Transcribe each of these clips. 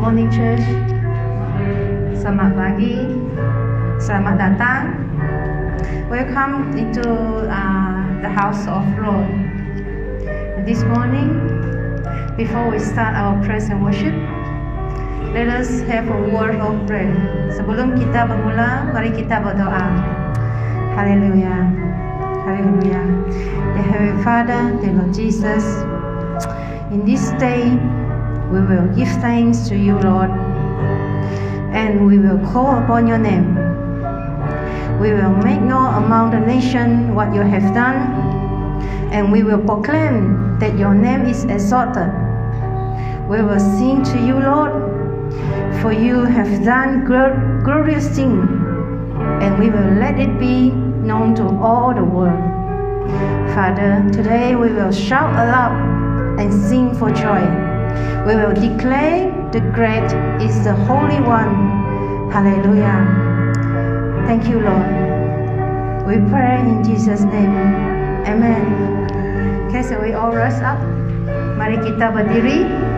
morning, church. Selamat pagi. Selamat datang. Welcome into the house of Lord. This morning, before we start our praise and worship, let us have a word of prayer. Sebelum kita bermula, mari kita berdoa. Haleluya. Haleluya. Dear Heavenly Father, dear Lord Jesus, in this day, we will give thanks to you, Lord, and we will call upon your name. We will make known among the nation what you have done, and we will proclaim that your name is exalted. We will sing to you, Lord, for you have done glorious things, and we will let it be known to all the world. Father, today we will shout aloud and sing for joy. We will declare the great is the Holy One. Hallelujah. Thank you, Lord. We pray in Jesus' name. Amen. Okay, so we all rise up. Mari kita berdiri.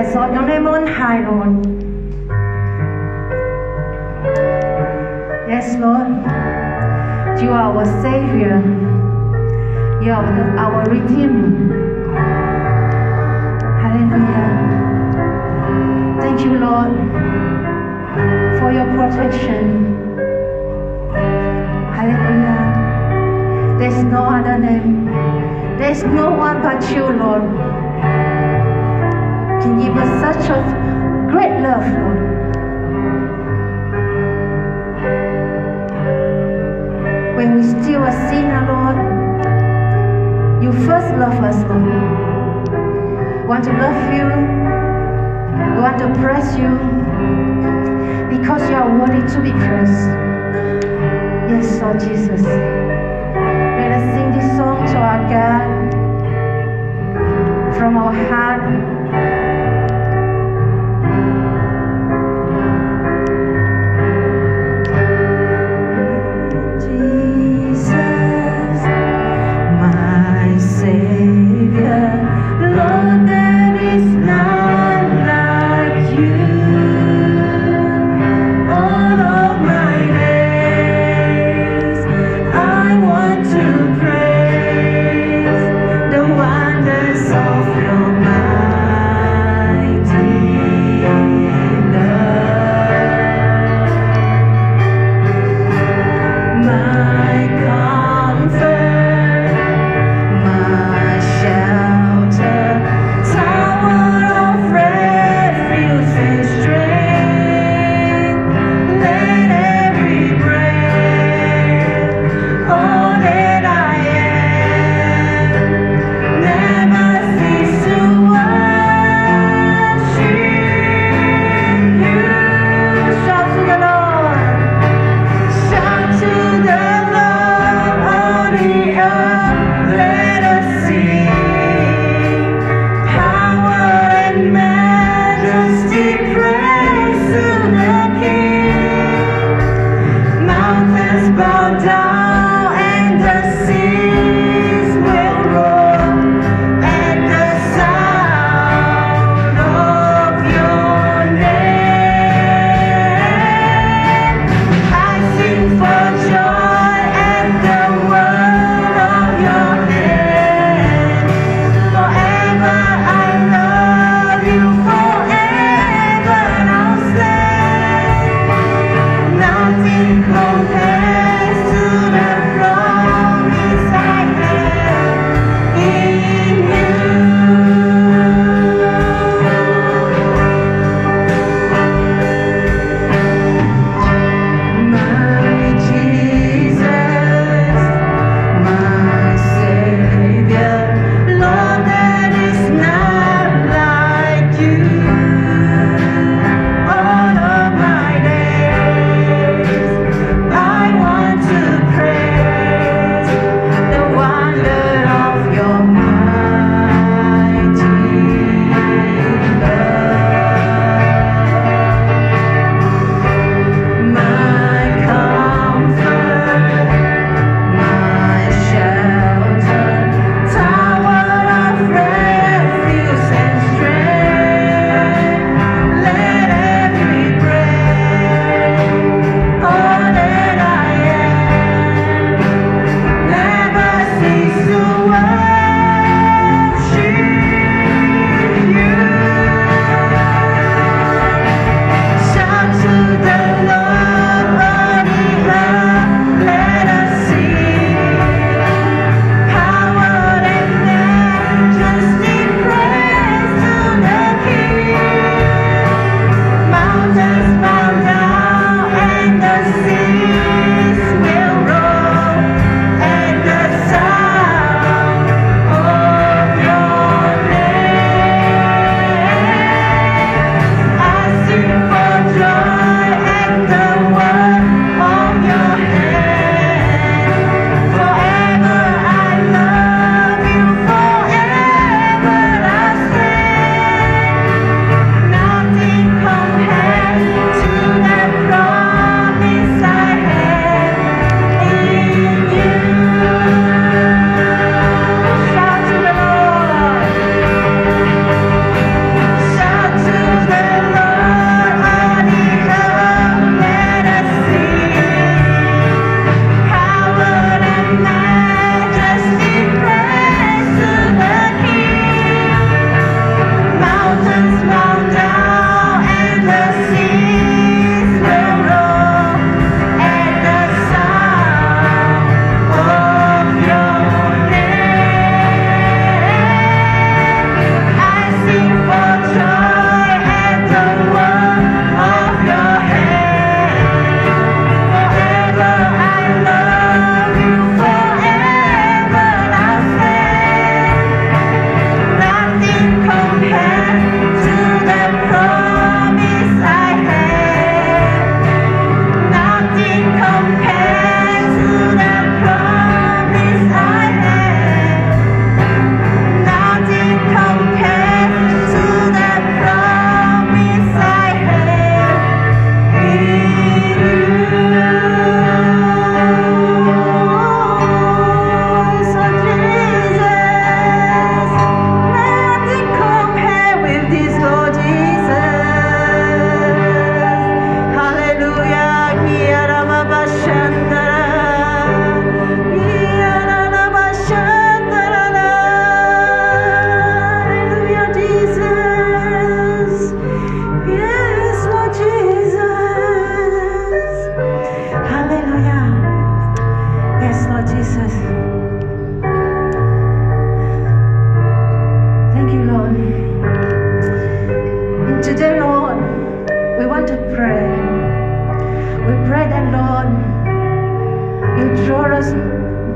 exalt your name on high, Lord. Yes, Lord. You are our Savior. You are our Redeemer. Hallelujah. Thank you, Lord, for your protection. Hallelujah. There's no other name. There's no one but you, Lord. Can give us such a great love, Lord. When we still a sinner, Lord, you first love us, Lord. We want to love you. We want to praise you because you are worthy to be praised. Yes, Lord Jesus. Let us sing this song to our God from our heart. Of your mind.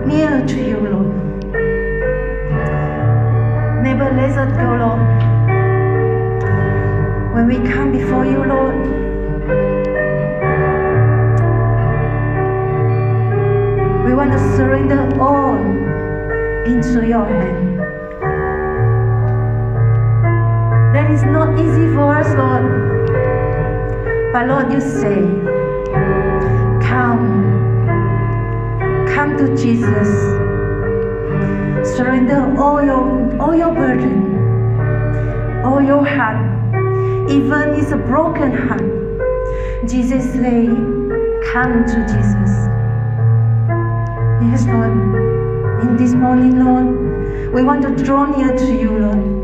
near to you, Lord. Never let us go, Lord. When we come before you, Lord, we want to surrender all into your hand. That is not easy for us, Lord. But Lord, you say, come to Jesus. Surrender all your burden, all your heart, even it's a broken heart. Jesus say, come to Jesus. Yes, Lord. In this morning, Lord, we want to draw near to you, Lord.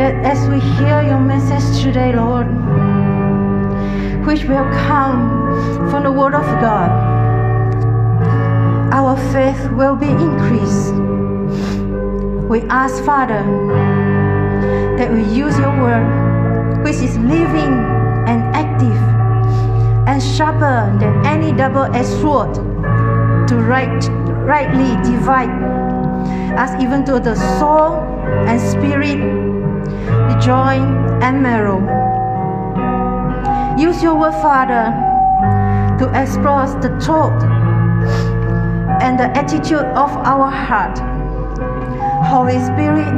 that as we hear your message today, Lord, which will come from the Word of God, our faith will be increased. We ask, Father, that we use your Word, which is living and active and sharper than any double-edged sword, to rightly divide us even to the soul and spirit, the joint and marrow. Use your word, Father, to express the thought and the attitude of our heart. Holy Spirit,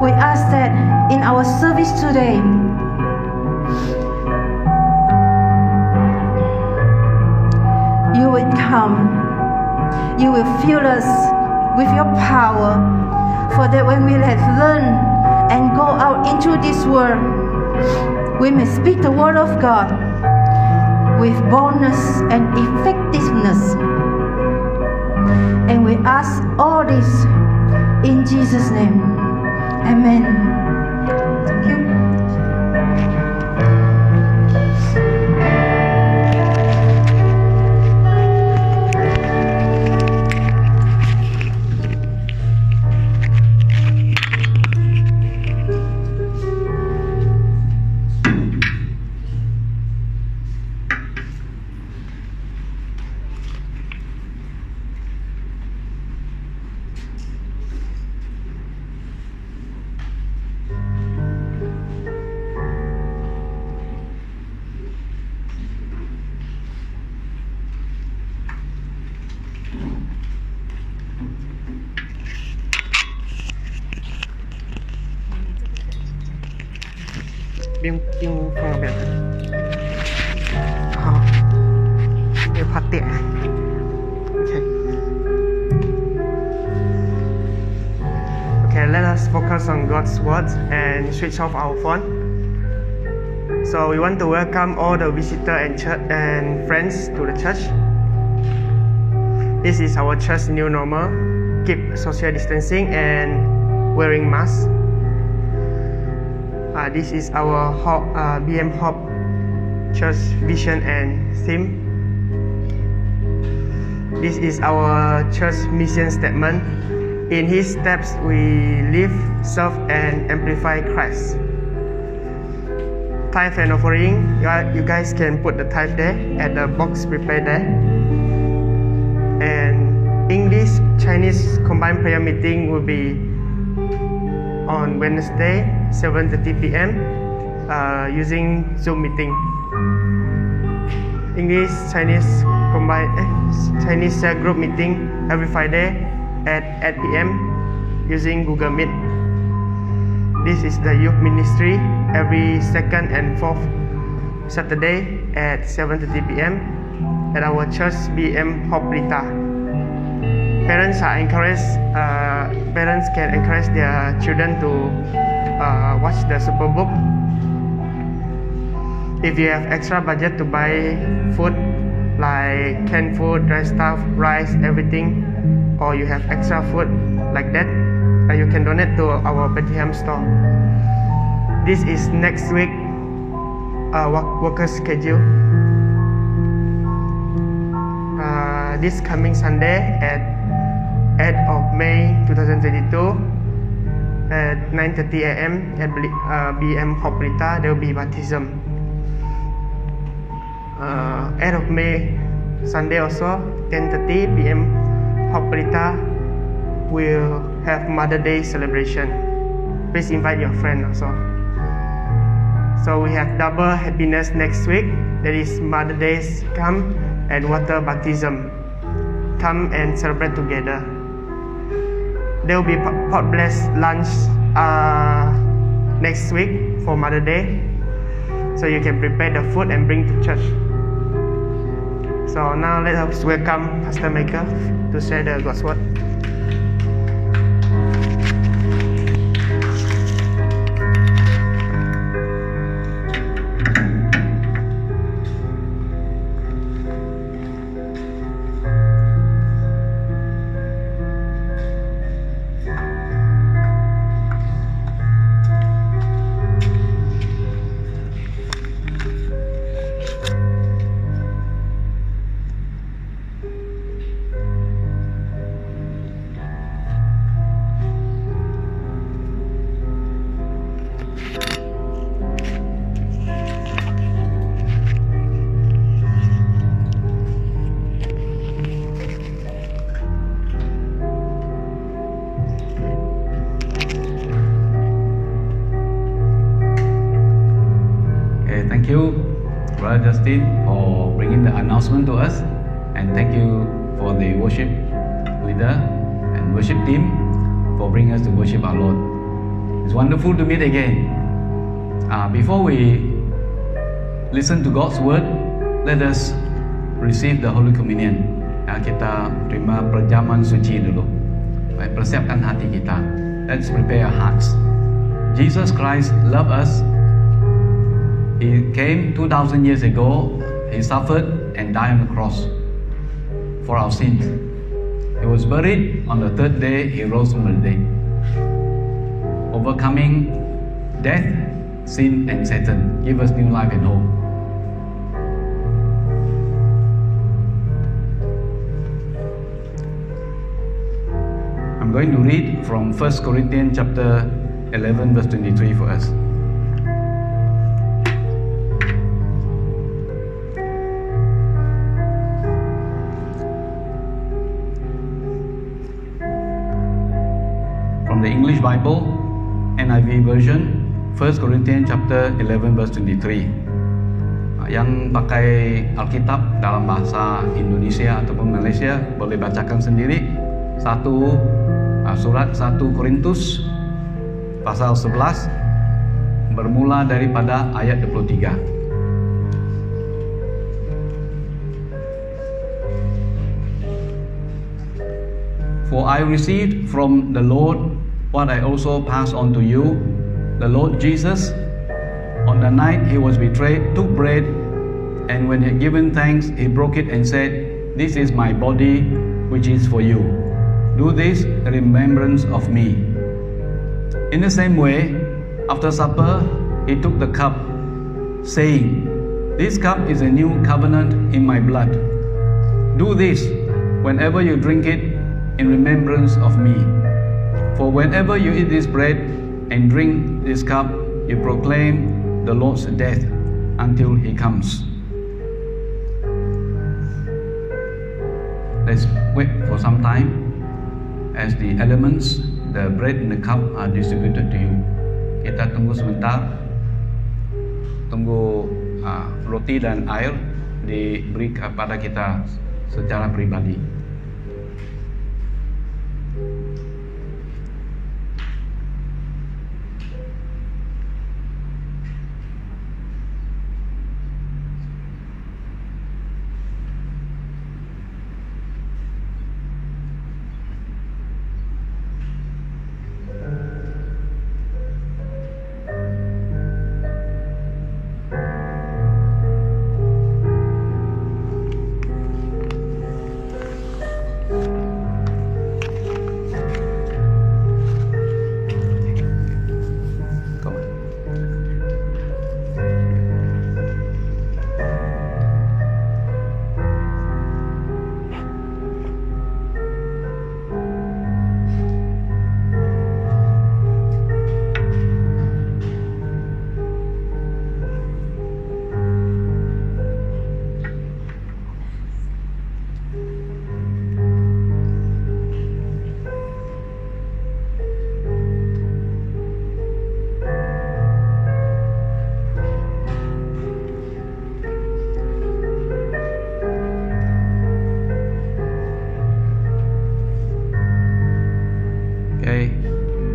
we ask that in our service today, you will come, you will fill us with your power, for that when we have learned and go out into this world, we may speak the word of God with boldness and effectiveness. And we ask all this in Jesus' name. Amen. Thank you. Biên phòng biển điều phát triển. Okay, let us focus on God's words and switch off our phone. So we want to welcome all the visitors and friends to the church. This is our church new normal. Keep social distancing and wearing masks. This is our BM Hope Church vision and theme. This is our church mission statement. In His steps we live, serve and amplify Christ. Tithe and offering, you guys can put the tithe there at the box prepared there. And English Chinese combined prayer meeting will be on Wednesday 7:30 p.m. Using Zoom meeting. English Chinese combined Chinese cell group meeting every Friday at 8 p.m. using Google Meet. This is the youth ministry every second and fourth Saturday at 7:30 p.m. at our church BM Hope Rita. Parents are encouraged. Parents can encourage their children to watch the Superbook. If you have extra budget to buy food like canned food, dry stuff, rice, everything, or you have extra food like that, you can donate to our Bethlehem store. This is next week worker schedule. This coming Sunday at 8th of May 2022 at 9:30 a.m. at BM Hope Rita, there will be baptism. 8th of May Sunday also 10:30 p.m. Hope Rita will have Mother Day celebration. Please invite your friend also. So we have double happiness next week. That is Mother Day's come and water baptism. Come and celebrate together. There will be pot bless lunch next week for Mother Day, so you can prepare the food and bring to church. So now let us welcome Pastor Michael to share the God's word. Thank you, Brother Justin, for bringing the announcement to us, and thank you for the worship leader and worship team for bringing us to worship our Lord. It's wonderful to meet again. Before we listen to God's word, let us receive the Holy Communion. Kita terima perjamuan suci dulu. Baik, persiapkan hati kita. Let's prepare our hearts. Jesus Christ loved us. He came 2,000 years ago. He suffered and died on the cross for our sins. He was buried. On the third day, he rose from the dead, overcoming death, sin, and Satan. Give us new life and hope. I'm going to read from 1 Corinthians chapter 11 verse 23 for us. From the English Bible, NIV version, 1 Corinthians chapter 11 verse 23. Yang pakai Alkitab dalam bahasa Indonesia ataupun Malaysia boleh bacakan sendiri. Surat 1 Korintus pasal 11 bermula daripada ayat 23. For I received from the Lord what I also passed on to you. The Lord Jesus, on the night he was betrayed, took bread, and when he had given thanks, he broke it and said, "This is my body, which is for you. Do this in remembrance of me." In the same way, after supper, he took the cup, saying, "This cup is a new covenant in my blood. Do this whenever you drink it in remembrance of me. For whenever you eat this bread and drink this cup, you proclaim the Lord's death until he comes." Let's wait for some time as the elements, the bread and the cup are distributed to you. Kita tunggu sebentar, tunggu roti dan air diberi kepada kita secara pribadi.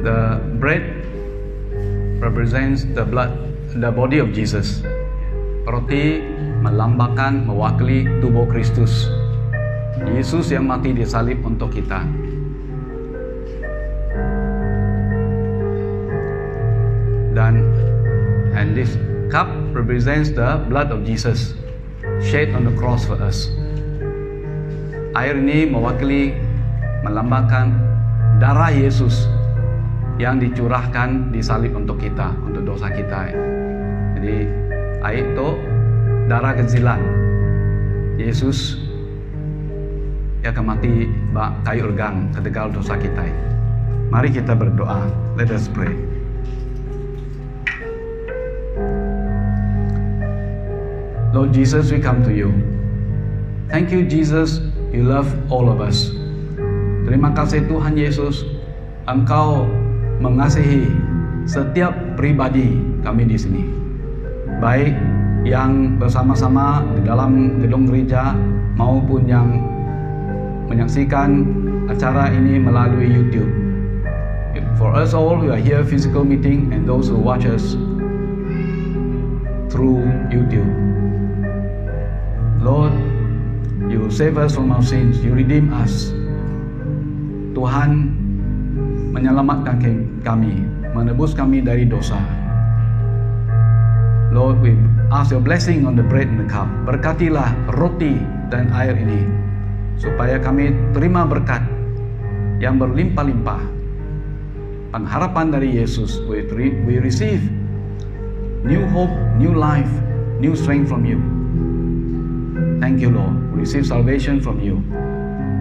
The bread represents the body of Jesus. Roti melambangkan, mewakili tubuh Kristus. Yesus yang mati di salib untuk kita. And this cup represents the blood of Jesus shed on the cross for us. Air ini mewakili, melambangkan darah Yesus yang dicurahkan di salib untuk kita, untuk dosa kita. Jadi air itu darah kezilan Yesus yang akan mati kayu urgang ketika dosa kita. Mari kita berdoa. Let us pray. Lord Jesus, we come to you. Thank you, Jesus, you love all of us. Terima kasih Tuhan Yesus, Engkau mengasihi setiap pribadi kami di sini, baik yang bersama-sama di dalam gedung gereja maupun yang menyaksikan acara ini melalui YouTube. For us all who are here physical meeting and those who watch us through YouTube. Lord, you save us from our sins, you redeem us. Tuhan menyelamatkan kami, menebus kami dari dosa. Lord, we ask your blessing on the bread and the cup. Berkatilah roti dan air ini, supaya kami terima berkat yang berlimpah-limpah. Pengharapan dari Yesus, we receive new hope, new life, new strength from you. Thank you, Lord. We receive salvation from you.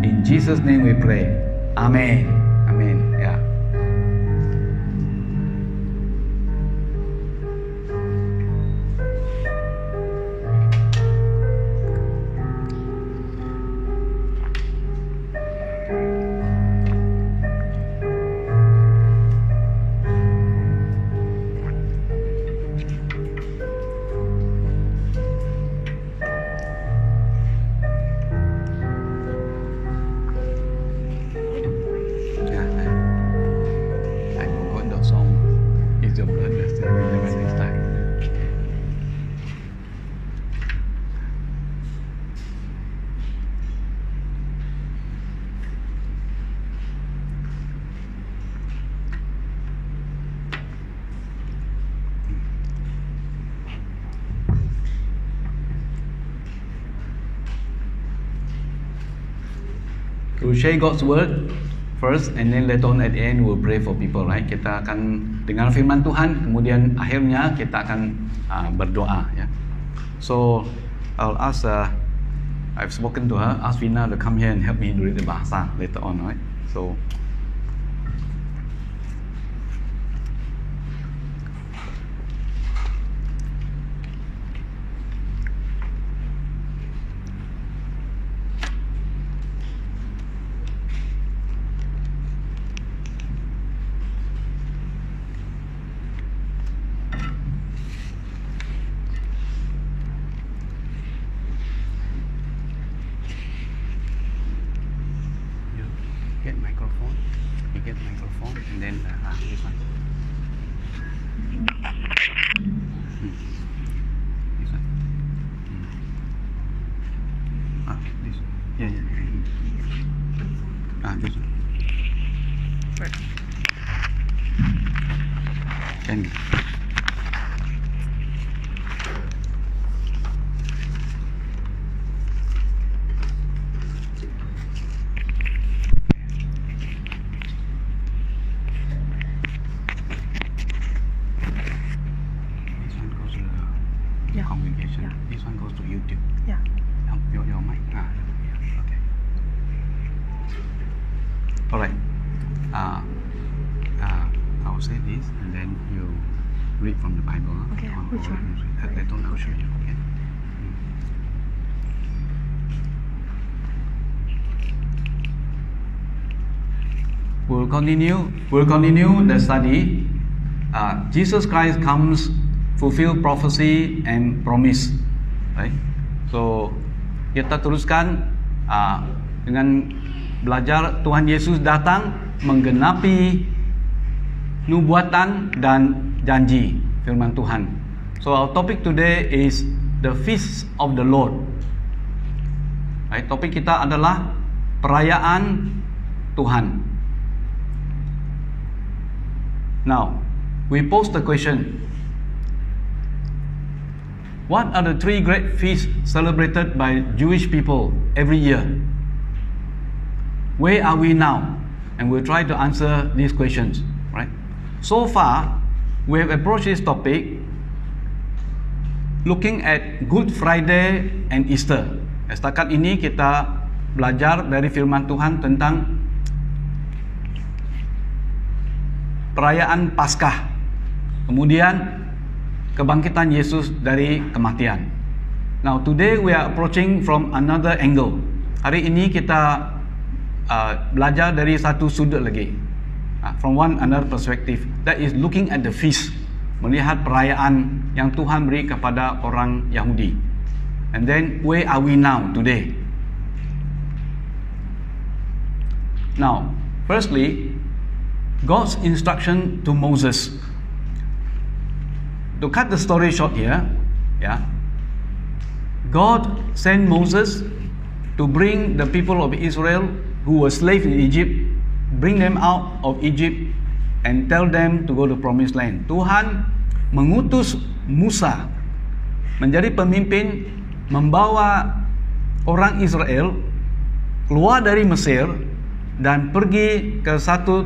In Jesus' name we pray. Amen. Amen. Yeah. We'll share God's word first, and then later on at the end we'll pray for people, right? Kita akan dengar firman Tuhan, kemudian akhirnya kita akan berdoa, ya. So I'll ask, I've spoken to her, ask Vina to come here and help me read the bahasa later on, right? So and then this one. This one. This. Yeah. This one. Right. Can you? Congregation. Yeah. This one goes to YouTube. Yeah. Your mic. Yeah. Okay. All right. I'll say this, and then you read from the Bible. Okay. Which one? Later on, I'll show you. Okay. We'll continue the study. Jesus Christ comes, fulfill prophecy and promise, right? So kita teruskan dengan belajar Tuhan Yesus datang menggenapi nubuatan dan janji firman Tuhan. So our topic today is the feast of the Lord. Right? Topik kita adalah perayaan Tuhan. Now we pose the question: what are the three great feasts celebrated by Jewish people every year? Where are we now? And we'll try to answer these questions, right? So far, we have approached this topic looking at Good Friday and Easter. Setakat ini kita belajar dari firman Tuhan tentang perayaan Paskah, kemudian kebangkitan Yesus dari kematian. Now today we are approaching from another angle. Hari ini kita belajar dari satu sudut lagi, from one another perspective, that is looking at the feast. melihat perayaan yang Tuhan beri kepada orang Yahudi. And then where are we now today? Now, firstly, God's instruction to Moses. To cut the story short here, God sent Moses to bring the people of Israel who were slaves in Egypt, bring them out of Egypt and tell them to go to promised land. Tuhan mengutus Musa menjadi pemimpin, membawa orang Israel keluar dari Mesir dan pergi ke satu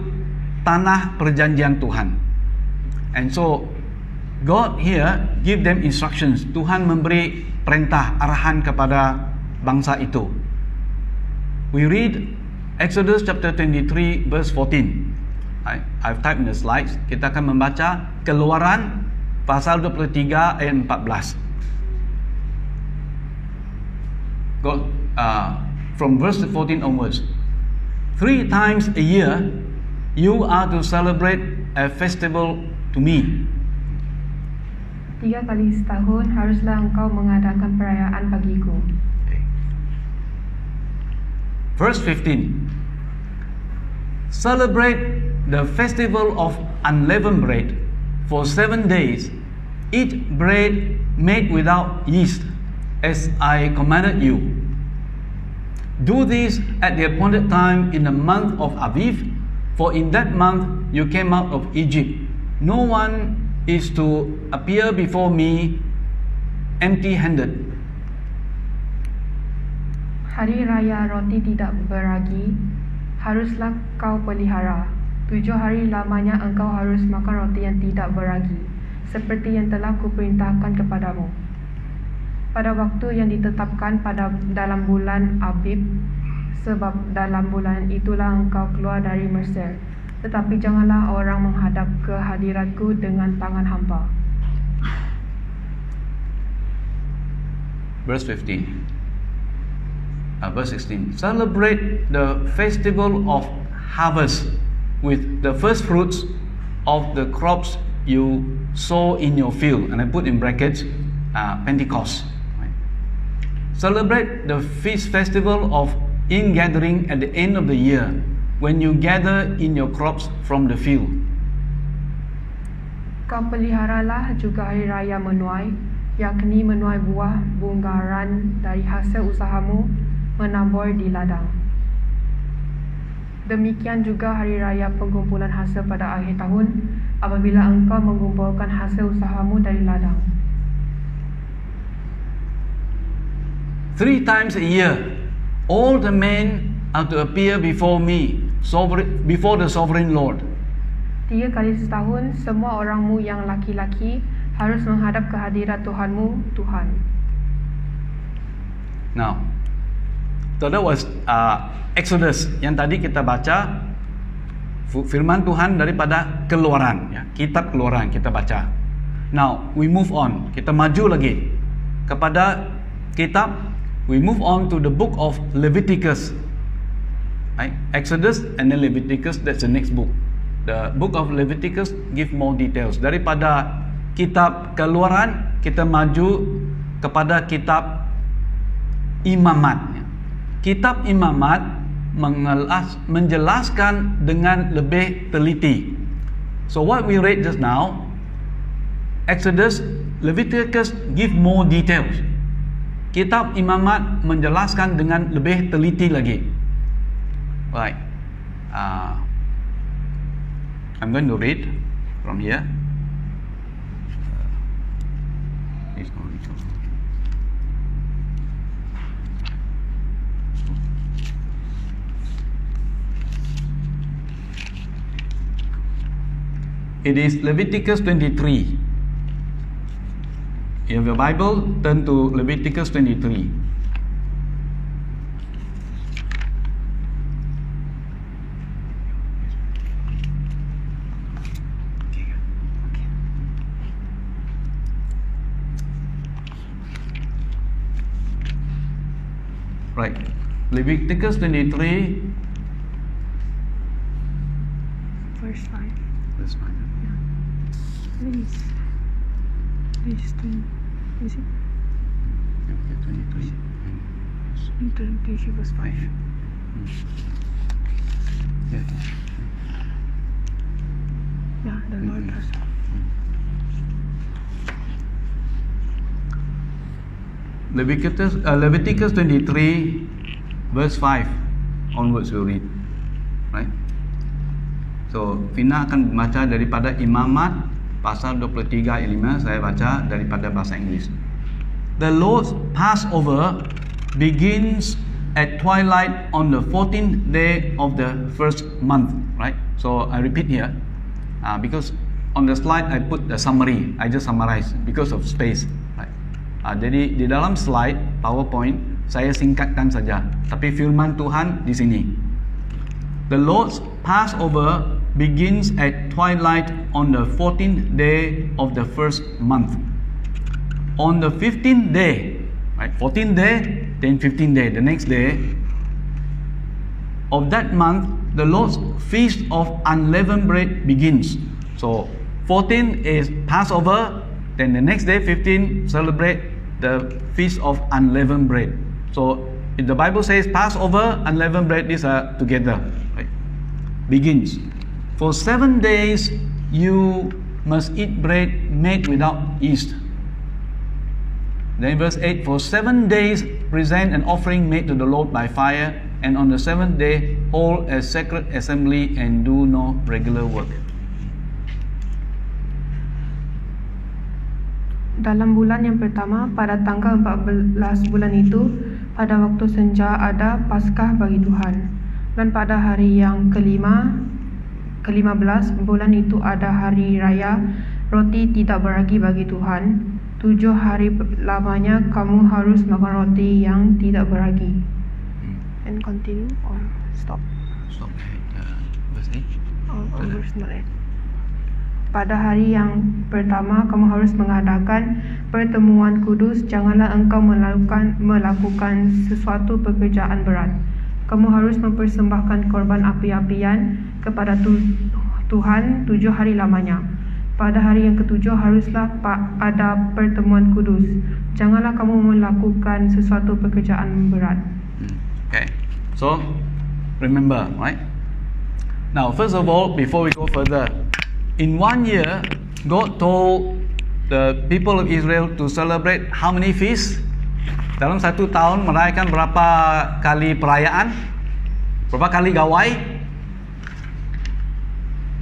tanah perjanjian Tuhan. And so God here give them instructions. Tuhan memberi perintah, arahan kepada bangsa itu. We read Exodus chapter 23 verse 14. I've typed in the slides. Kita akan membaca Keluaran pasal 23 ayat 14. God, from verse 14 onwards. 3 times a year you are to celebrate a festival to me. 3 kali setahun haruslah engkau mengadakan perayaan bagiku. Okay. Verse 15. Celebrate the festival of unleavened bread for 7 days. Eat bread made without yeast, as I commanded you. Do this at the appointed time in the month of Aviv, for in that month you came out of Egypt. No one is to appear before me empty-handed. Hari raya roti tidak beragi haruslah kau pelihara. 7 hari lamanya engkau harus makan roti yang tidak beragi, seperti yang telah kuperintahkan kepadamu. Pada waktu yang ditetapkan dalam bulan Abib, sebab dalam bulan itulah engkau keluar dari Mesir. Tetapi janganlah orang menghadap ke hadiratku dengan tangan hampa. Verse 15. Verse 16. Celebrate the festival of harvest with the first fruits of the crops you sow in your field. And I put in brackets Pentecost. Right? Celebrate the feast festival of ingathering at the end of the year, when you gather in your crops from the field. Kau peliharalah juga hari raya menuai, yakni menuai buah bunggaran dari hasil usahamu menabur di ladang. Demikian juga hari raya pengumpulan hasil pada akhir tahun, apabila engkau mengumpulkan hasil usahamu dari ladang. 3 times a year, all the men are to appear before me, before the sovereign Lord. 3 kali setahun, semua orangmu yang laki-laki harus menghadap ke hadirat Tuhanmu, Tuhan. Now, so that was Exodus yang tadi kita baca, firman Tuhan daripada Keluaran, ya, kitab Keluaran kita baca. Now we move on, kita maju lagi kepada kitab. We move on to the book of Leviticus. Right? Exodus and then Leviticus, that's the next book. The book of Leviticus give more details. Daripada kitab Keluaran, kita maju kepada kitab Imamat. Kitab Imamat menjelaskan dengan lebih teliti. So what we read just now, Exodus, Leviticus give more details. Kitab Imamat menjelaskan dengan lebih teliti lagi. Right. I'm going to read from here. It is Leviticus 23. You have your Bible, turn to Leviticus 23. Right, Leviticus 23, Verse 5. verse 9. Please. This 20, is it? Chapter 23. 23 verse 5. Yeah. Yeah, the Lord has. Leviticus 23 verse 5 onwards we'll read, right? So Fina akan baca daripada Imamat pasal 23 ayat 5, saya baca daripada bahasa Inggeris. The Lord's Passover begins at twilight on the 14th day of the first month, right? So I repeat here, because on the slide I put the summary, I just summarize because of space, right? Jadi di dalam slide PowerPoint saya singkatkan saja, tapi firman Tuhan di sini. The Lord's Passover begins at twilight on the 14th day of the first month. On the 15th day, right? 14th day, then 15th day, the next day of that month, the Lord's Feast of Unleavened Bread begins. So 14 is Passover, then the next day 15 celebrate the Feast of Unleavened Bread. So if the Bible says Passover, unleavened bread, these are together, right? Begins. For 7 days you must eat bread made without yeast. Then verse 8, for 7 days present an offering made to the Lord by fire, and on the 7th day hold a sacred assembly and do no regular work. Dalam bulan yang pertama, pada tanggal 14 bulan itu, pada waktu senja ada Paskah bagi Tuhan. Dan pada hari yang ke-15 bulan itu ada hari raya roti tidak beragi bagi Tuhan. 7 hari lamanya kamu harus makan roti yang tidak beragi. And continue or stop? Stop at verse 8. Or verse 9. Pada hari yang pertama kamu harus mengadakan pertemuan kudus. Janganlah engkau melakukan sesuatu pekerjaan berat. Kamu harus mempersembahkan korban api-apian kepada Tuhan 7 hari lamanya. Pada hari yang ke-7 haruslah ada pertemuan kudus. Janganlah kamu melakukan sesuatu pekerjaan berat. Okay, so remember, right? Now, first of all, before we go further, in 1 year, God told the people of Israel to celebrate how many feasts? Dalam 1 tahun merayakan berapa kali perayaan? Berapa kali gawai?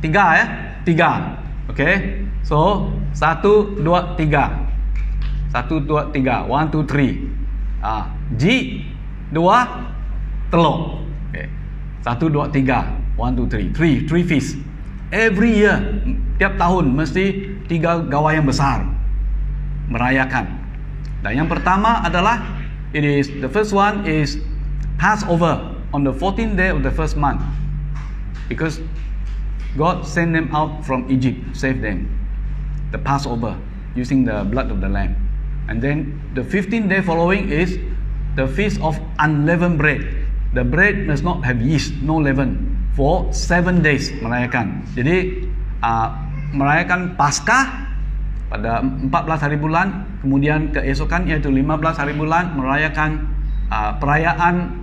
3 ya? 3. Okay, so 1, 2, 3. 1, 2, 3. 1, 2, 3. G, 2, telur. Okay, 1, 2, 3. 1, 2, 3. 3 feast. Every year, tiap tahun mesti 3 gawaian besar merayakan. Dan yang pertama adalah the first one is Passover on the 14th day of the first month, because God sent them out from Egypt, saved them. The Passover, using the blood of the lamb. And then the 15th day following is the Feast of Unleavened Bread. The bread must not have yeast, no leaven, for 7 days merayakan. Jadi merayakan Paskah pada 14 hari bulan, kemudian keesokan yaitu 15 hari bulan merayakan perayaan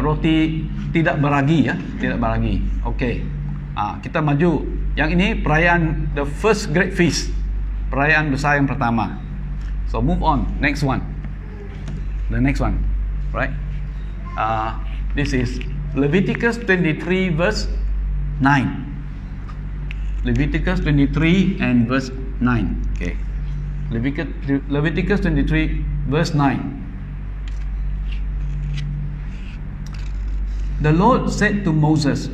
roti tidak beragi, ya, tidak beragi. Okay. Kita maju. Yang ini perayaan the first great feast, perayaan besar yang pertama. So move on, next one. The next one, right? This is Leviticus 23 verse 9. Leviticus 23 and verse 9. Okay. Leviticus 23 verse 9. The Lord said to Moses,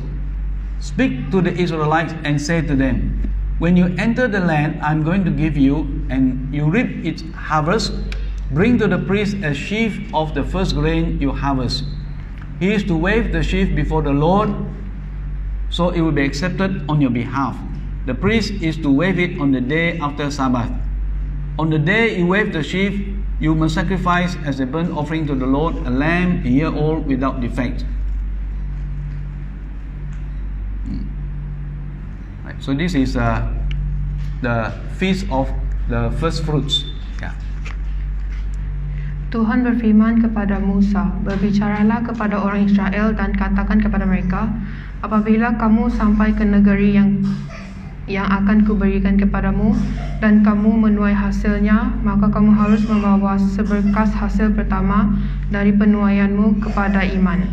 speak to the Israelites and say to them, when you enter the land I am going to give you, and you reap its harvest, bring to the priest a sheaf of the first grain you harvest. He is to wave the sheaf before the Lord, so it will be accepted on your behalf. The priest is to wave it on the day after Sabbath. On the day you wave the sheaf, you must sacrifice as a burnt offering to the Lord a lamb a year old without defect. So this is the feast of the first fruits. Yeah. Tuhan berfirman kepada Musa, berbicaralah kepada orang Israel dan katakan kepada mereka, apabila kamu sampai ke negeri yang akan kuberikan kepadamu dan kamu menuai hasilnya, maka kamu harus membawa seberkas hasil pertama dari penuaianmu kepada imam.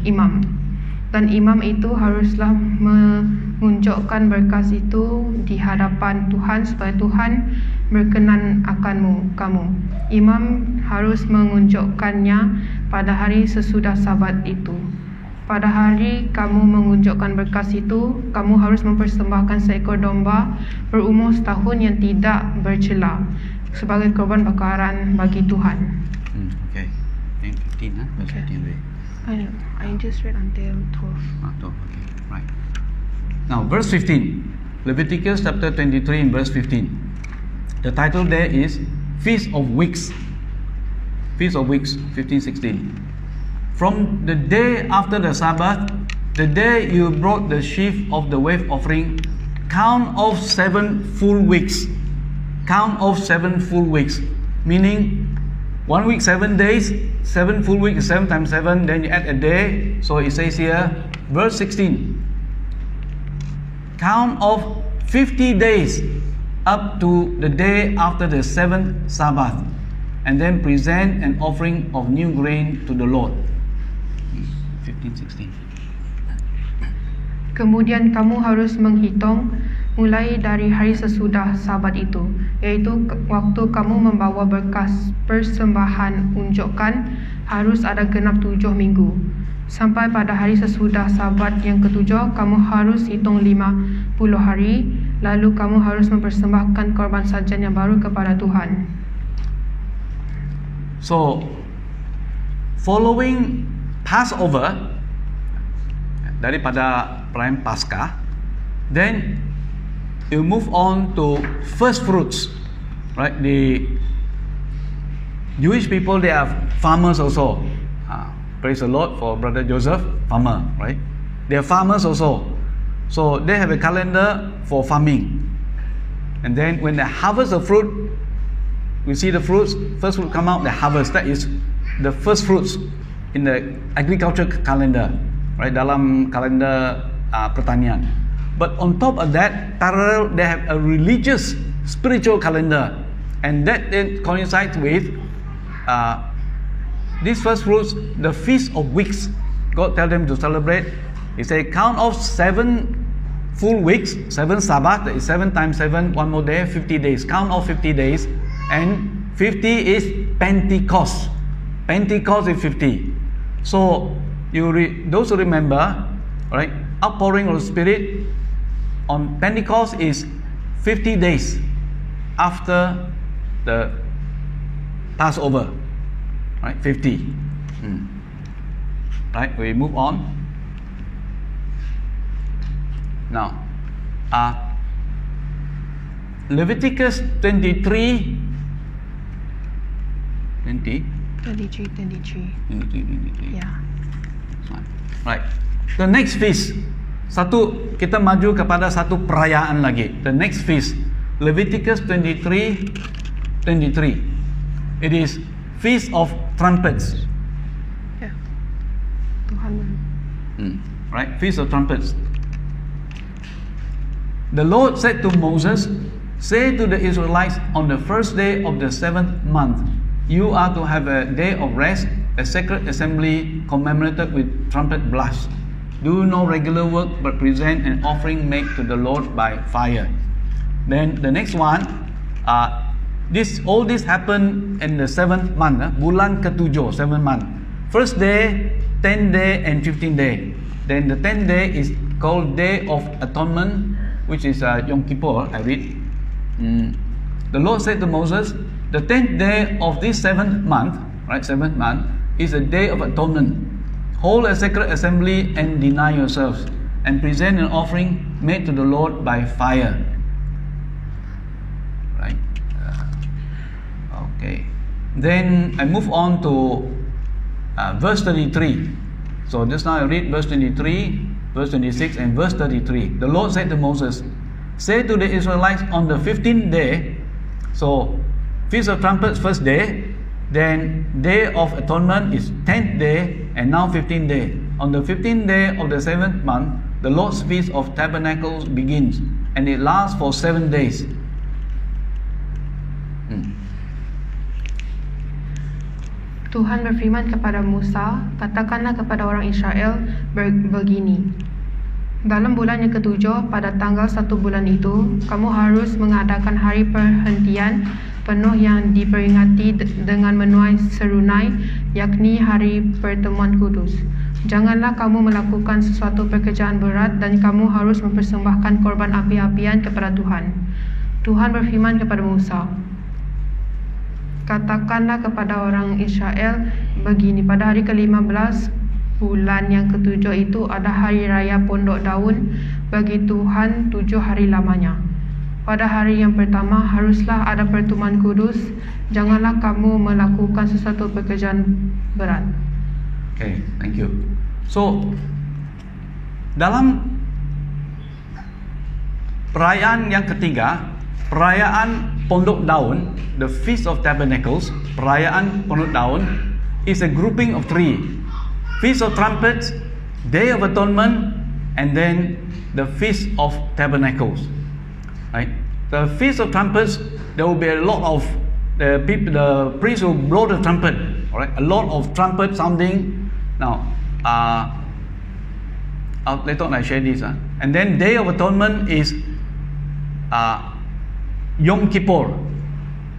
Dan imam itu haruslah menunjukkan berkas itu di hadapan Tuhan supaya Tuhan berkenan akan kamu. Imam harus menunjukkannya pada hari sesudah Sabat itu. Pada hari kamu menunjukkan berkas itu, kamu harus mempersembahkan seekor domba berumur setahun yang tidak bercela sebagai korban bakaran bagi Tuhan. Okay. 15, huh? Verse 15. I just read until 12. 12. Okay. Right. Now, verse 15. Leviticus chapter 23 and verse 15. The title there is Feast of Weeks. Feast of Weeks, 15-16. From the day after the Sabbath, the day you brought the sheaf of the wave offering, count off 7 full weeks. Count off 7 full weeks. Meaning, 1 week, 7 days, 7 full weeks, 7 times 7, then you add a day. So it says here, verse 16. Count off 50 days up to the day after the 7th Sabbath, and then present an offering of new grain to the Lord. 15-16. Kemudian kamu harus menghitung mulai dari hari sesudah Sabat itu, yaitu waktu kamu membawa berkas persembahan unjukan harus ada genap 7 minggu. Sampai pada hari sesudah Sabat yang ketujuh, kamu harus hitung 50 hari, lalu kamu harus mempersembahkan korban sajian yang baru kepada Tuhan. So, following Passover, daripada perayaan Paskah, then you move on to first fruits, right? The Jewish people, they are farmers also. Praise the Lord for Brother Joseph, farmer, right? They are farmers also. So they have a calendar for farming. And then when they harvest the fruit, we see the fruits, first fruit come out, they harvest. That is the first fruits in the agriculture calendar, right? Dalam kalender pertanian. But on top of that, parallel, they have a religious, spiritual calendar. And that then coincides with these first fruits, the Feast of Weeks. God tell them to celebrate. He say, count off 7 full weeks, 7 Sabbath, that is 7 times 7, one more day, 50 days. Count off 50 days. And 50 is Pentecost. Pentecost is 50. So, those who remember, right, outpouring of the Spirit on Pentecost is 50 days after the Passover, right? 50. Right, we move on. Now, Leviticus 23. 23. Yeah. Right. The next feast. Kita maju kepada satu perayaan lagi. The next feast, Leviticus 23. It is Feast of Trumpets. Yeah. Tuhan. Right, Feast of Trumpets. The Lord said to Moses, "Say to the Israelites, on the first day of the 7th month, you are to have a day of rest, a sacred assembly commemorated with trumpet blast. Do no regular work, but present an offering made to the Lord by fire." Then the next one, all this happened in the 7th month, bulan ke-7, 7th month. First day, 10th day, and 15th day. Then the 10th day is called Day of Atonement, which is Yom Kippur, I read. The Lord said to Moses, the 10th day of this 7th month, right, 7th month, is a day of atonement. Hold a sacred assembly and deny yourselves, and present an offering made to the Lord by fire. Right? Okay. Then I move on to verse 33. So just now I read verse 23, verse 26, and verse 33. The Lord said to Moses, "Say to the Israelites, on the 15th day So Feast of Trumpets first day, then Day of Atonement is 10th day, and now 15th day. On the 15th day of the 7th month, the Lord's Feast of Tabernacles begins, and it lasts for 7 days. Tuhan berfirman kepada Musa, katakanlah kepada orang Israel begini. Dalam bulan yang ketujuh, pada tanggal 1 bulan itu, kamu harus mengadakan hari perhentian penuh yang diperingati dengan menuai serunai, yakni hari pertemuan kudus. Janganlah kamu melakukan sesuatu pekerjaan berat, dan kamu harus mempersembahkan korban api-apian kepada Tuhan. Tuhan berfirman kepada Musa, katakanlah kepada orang Israel begini, pada hari ke-15 bulan yang ketujuh itu ada hari raya pondok daun bagi Tuhan 7 hari lamanya. Pada hari yang pertama haruslah ada pertemuan kudus. Janganlah kamu melakukan sesuatu pekerjaan berat. Okay, thank you. So, dalam perayaan yang ketiga, perayaan Pondok Daun, the Feast of Tabernacles, perayaan Pondok Daun, is a grouping of 3. Feast of Trumpets, Day of Atonement, and then the Feast of Tabernacles. Right? The Feast of Trumpets, there will be a lot of the priests will blow the trumpet. Alright, a lot of trumpet sounding. Now, later on I share this. And then Day of Atonement is Yom Kippur.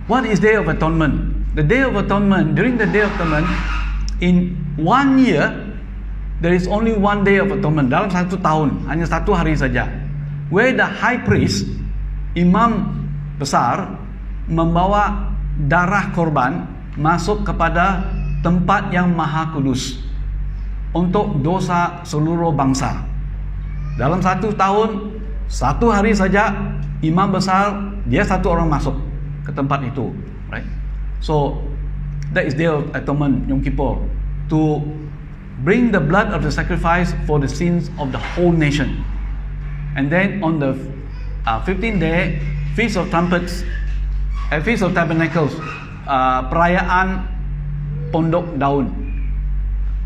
What is Day of Atonement? The Day of Atonement, during the Day of Atonement, in 1 year, there is only 1 Day of Atonement. Dalam 1 tahun, hanya 1 hari saja. Where the high priest, imam besar, membawa darah korban masuk kepada tempat yang maha kudus untuk dosa seluruh bangsa. Dalam 1 tahun, 1 hari saja, imam besar, dia 1 orang masuk ke tempat itu, right? So that is Day of Atonement, Yom Kippur, to bring the blood of the sacrifice for the sins of the whole nation. And then on the 15th day, Feast of Trumpets, Feast of Tabernacles, perayaan Pondok Daun.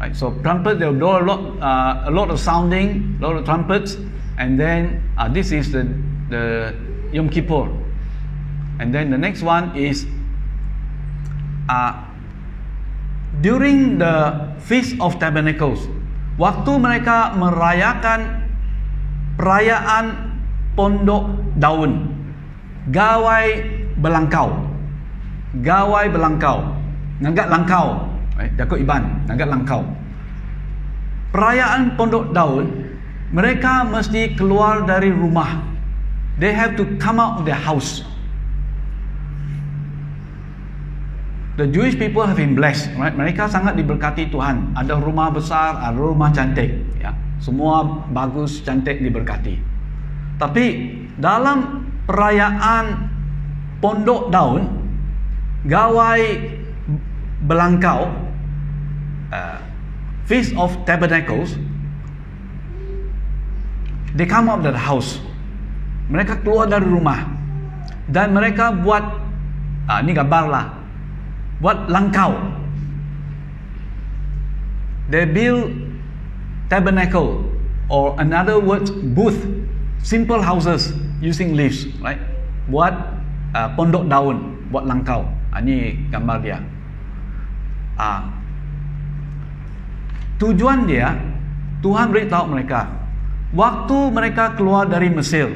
Right, so trumpet, they will blow a lot of sounding, a lot of trumpets, and then this is the Yom Kippur. And then the next one is during the Feast of Tabernacles, waktu mereka merayakan perayaan Pondok Daun, gawai belangkau, nagat langkau, Yakub Iban, nagat langkau. Perayaan Pondok Daun, mereka mesti keluar dari rumah. They have to come out of their house. The Jewish people have been blessed, right? Mereka sangat diberkati Tuhan. Ada rumah besar, ada rumah cantik, ya. Semua bagus, cantik, diberkati. Tapi dalam perayaan Pondok Daun, gawai belangkau, Feast of Tabernacles, they come out of the house. Mereka keluar dari rumah dan mereka buat ini gambar lah, buat langkau. They build tabernacle, or another word, booth, simple houses using leaves, right? Buat pondok daun, buat langkau. Ini gambar dia. Tujuan dia, Tuhan beritahu mereka, waktu mereka keluar dari Mesir,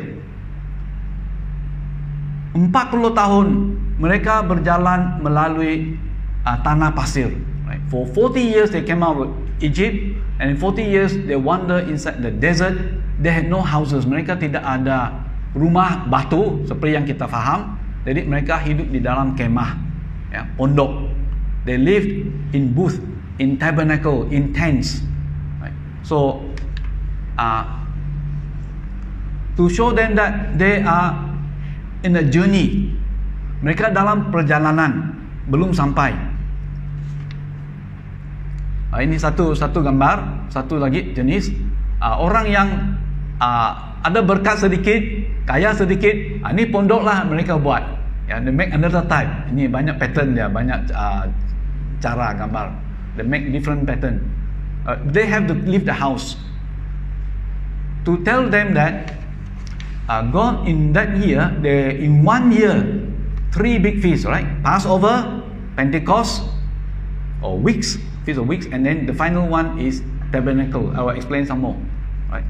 40 tahun mereka berjalan melalui tanah pasir. Right? For 40 years they came out of Egypt, and in 40 years they wander inside the desert. They had no houses. Mereka tidak ada rumah batu seperti yang kita faham. Jadi mereka hidup di dalam kemah, ya, pondok. They lived in booth, in tabernacle, in tents. Right? So to show them that they are in a journey, mereka dalam perjalanan, belum sampai. Ini satu gambar, satu lagi jenis orang yang ada berkat sedikit, kaya sedikit. Ini pondok lah mereka buat. Ya, they make another type. Ini banyak pattern dia, banyak cara gambar. They make different pattern. They have to leave the house to tell them that God in that year, in 1 year, 3 big feasts, right? Passover, Pentecost, or weeks, Feast of Weeks, and then the final one is Tabernacle. I will explain some more, right?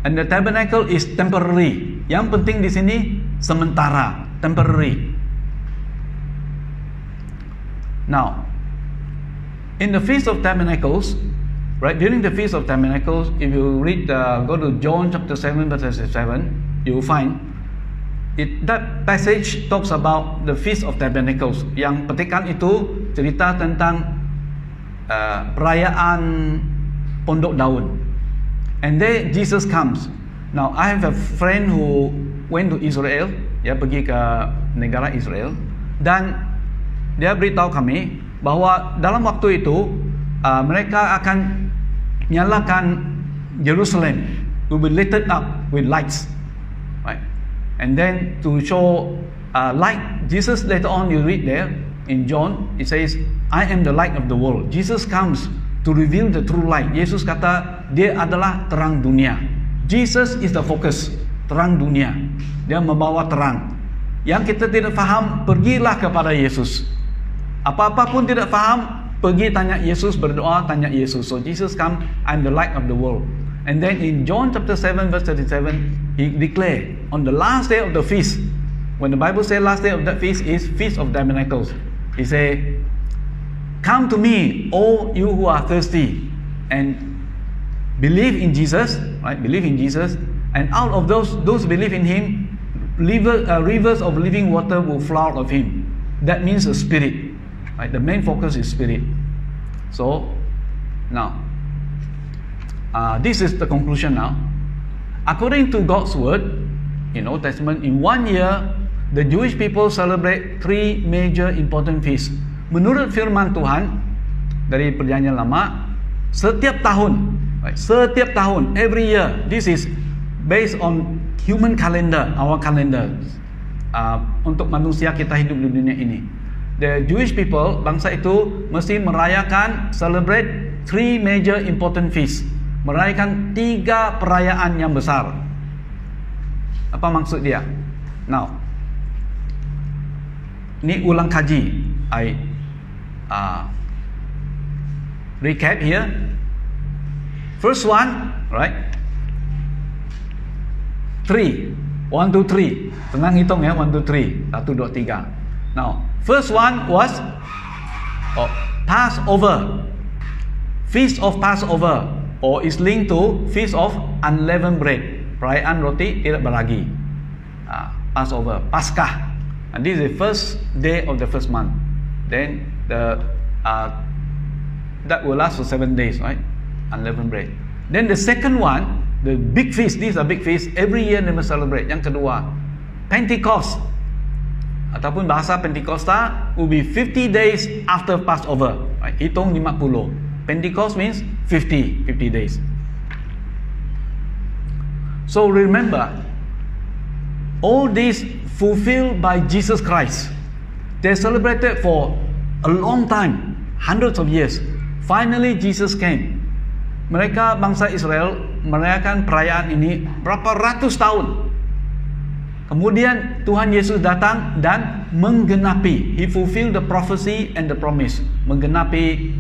And the tabernacle is temporary. Yang penting di sini sementara, temporary. Now, in the Feast of Tabernacles, right? During the Feast of Tabernacles, if you read, go to John chapter 7, verse 7, you will find that passage talks about the Feast of Tabernacles. Yang petikan itu cerita tentang perayaan Pondok Daun. And then Jesus comes. Now I have a friend who went to Israel, dia pergi ke negara Israel, dan dia beritahu kami bahwa dalam waktu itu mereka akan nyalakan Jerusalem, will be lit up with lights, right? And then to show light, Jesus later on you read there in John, it says, I am the light of the world. Jesus comes to reveal the true light. Yesus kata dia adalah terang dunia. Jesus is the focus, terang dunia. Dia membawa terang. Yang kita tidak faham, pergilah kepada Yesus. Apa-apa pun tidak faham, pergi tanya Yesus, berdoa tanya Yesus. So Jesus come, I'm the light of the world. And then in John chapter 7 verse 37, he declared on the last day of the feast, when the Bible says last day of that feast is Feast of Tabernacles, he say, come to me, all you who are thirsty, and believe in Jesus, right? Believe in Jesus, and out of those believe in Him, rivers of living water will flow out of Him. That means the Spirit, right? The main focus is Spirit. So now, this is the conclusion now. According to God's word in Old Testament, in 1 year, the Jewish people celebrate 3 major important feasts. Menurut firman Tuhan dari Perjanjian Lama, setiap tahun, right, setiap tahun, every year, this is based on human calendar, our calendar, untuk manusia kita hidup di dunia ini. The Jewish people, bangsa itu mesti merayakan, celebrate 3 major important feasts, merayakan 3 perayaan yang besar. Apa maksud dia? Now, ini ulang kaji. I recap here. First one, right? 3. 1, 2, 3. Tenang hitung ya, 1, 2, 3. 1, 2, 3. Now, first one was Passover. Feast of Passover, or is linked to Feast of Unleavened Bread. Perayaan roti tidak beragi. Passover, Paskah. And this is the first day of the first month. Then that will last for 7 days, right? Unleavened bread. Then the second one, the big feast. These are big feasts. Every year they must celebrate. Yang kedua, Pentecost, ataupun bahasa Pentecosta, will be 50 days after Passover. Right? Hitung 50. Pentecost means 50 days. So remember, all these fulfilled by Jesus Christ. They celebrated for a long time, hundreds of years. Finally, Jesus came. Mereka bangsa Israel merayakan perayaan ini berapa ratus tahun. Kemudian Tuhan Yesus datang dan menggenapi. He fulfilled the prophecy and the promise. Menggenapi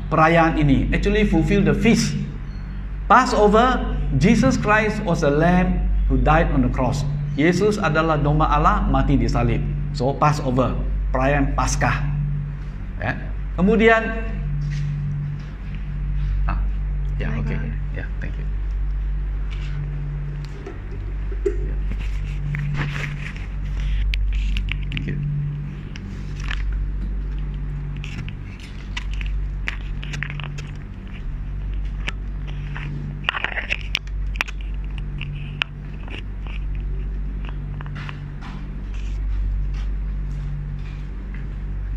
perayaan ini. Actually fulfill the feast. Passover, Jesus Christ was a lamb who died on the cross. Yesus adalah domba Allah mati di salib. So Passover, perayaan Paskah. Ya. Kemudian okay. Yeah, thank you. Thank you.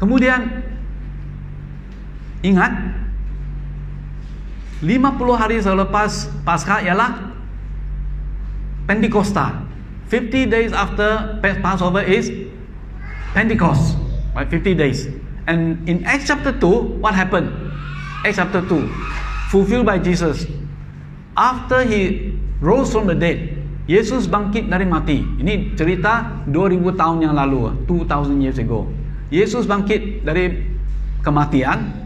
Kemudian ingat, 50 hari selepas Paskah ialah Pentecosta, 50 days after Passover is Pentecost, right? 50 days. And in Acts chapter 2, what happened? Acts chapter 2, fulfilled by Jesus. After he rose from the dead, Yesus bangkit dari mati. Ini cerita 2000 tahun yang lalu, 2000 years ago. Yesus bangkit dari kematian.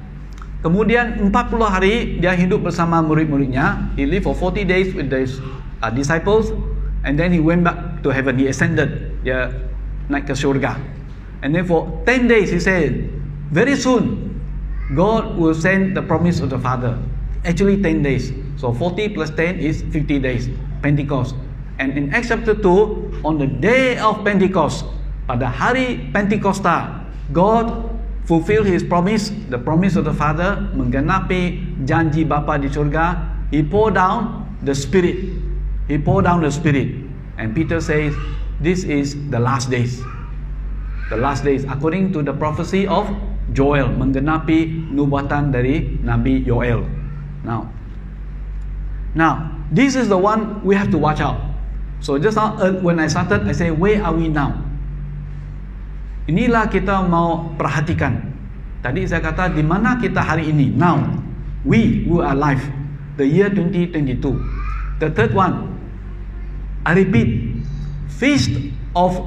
Kemudian 40 hari dia hidup bersama murid-muridnya. He lived for 40 days with his disciples. And then he went back to heaven. He ascended. Dia naik ke syurga. And then for 10 days he said, very soon God will send the promise of the Father. Actually 10 days. So 40 plus 10 is 50 days. Pentecost. And in Acts chapter 2, on the day of Pentecost, pada hari Pentecosta, God fulfill his promise, the promise of the Father, menggenapi janji Bapa di surga. He pour down the Spirit. He pour down the Spirit. And Peter says, this is the last days. The last days, according to the prophecy of Joel, menggenapi nubuatan dari Nabi Yoel. Now, this is the one we have to watch out. So just now, when I started, I say, where are we now? Inilah kita mau perhatikan. Tadi saya kata, di mana kita hari ini? Now, we who are alive. The year 2022. The third one, I repeat, Feast of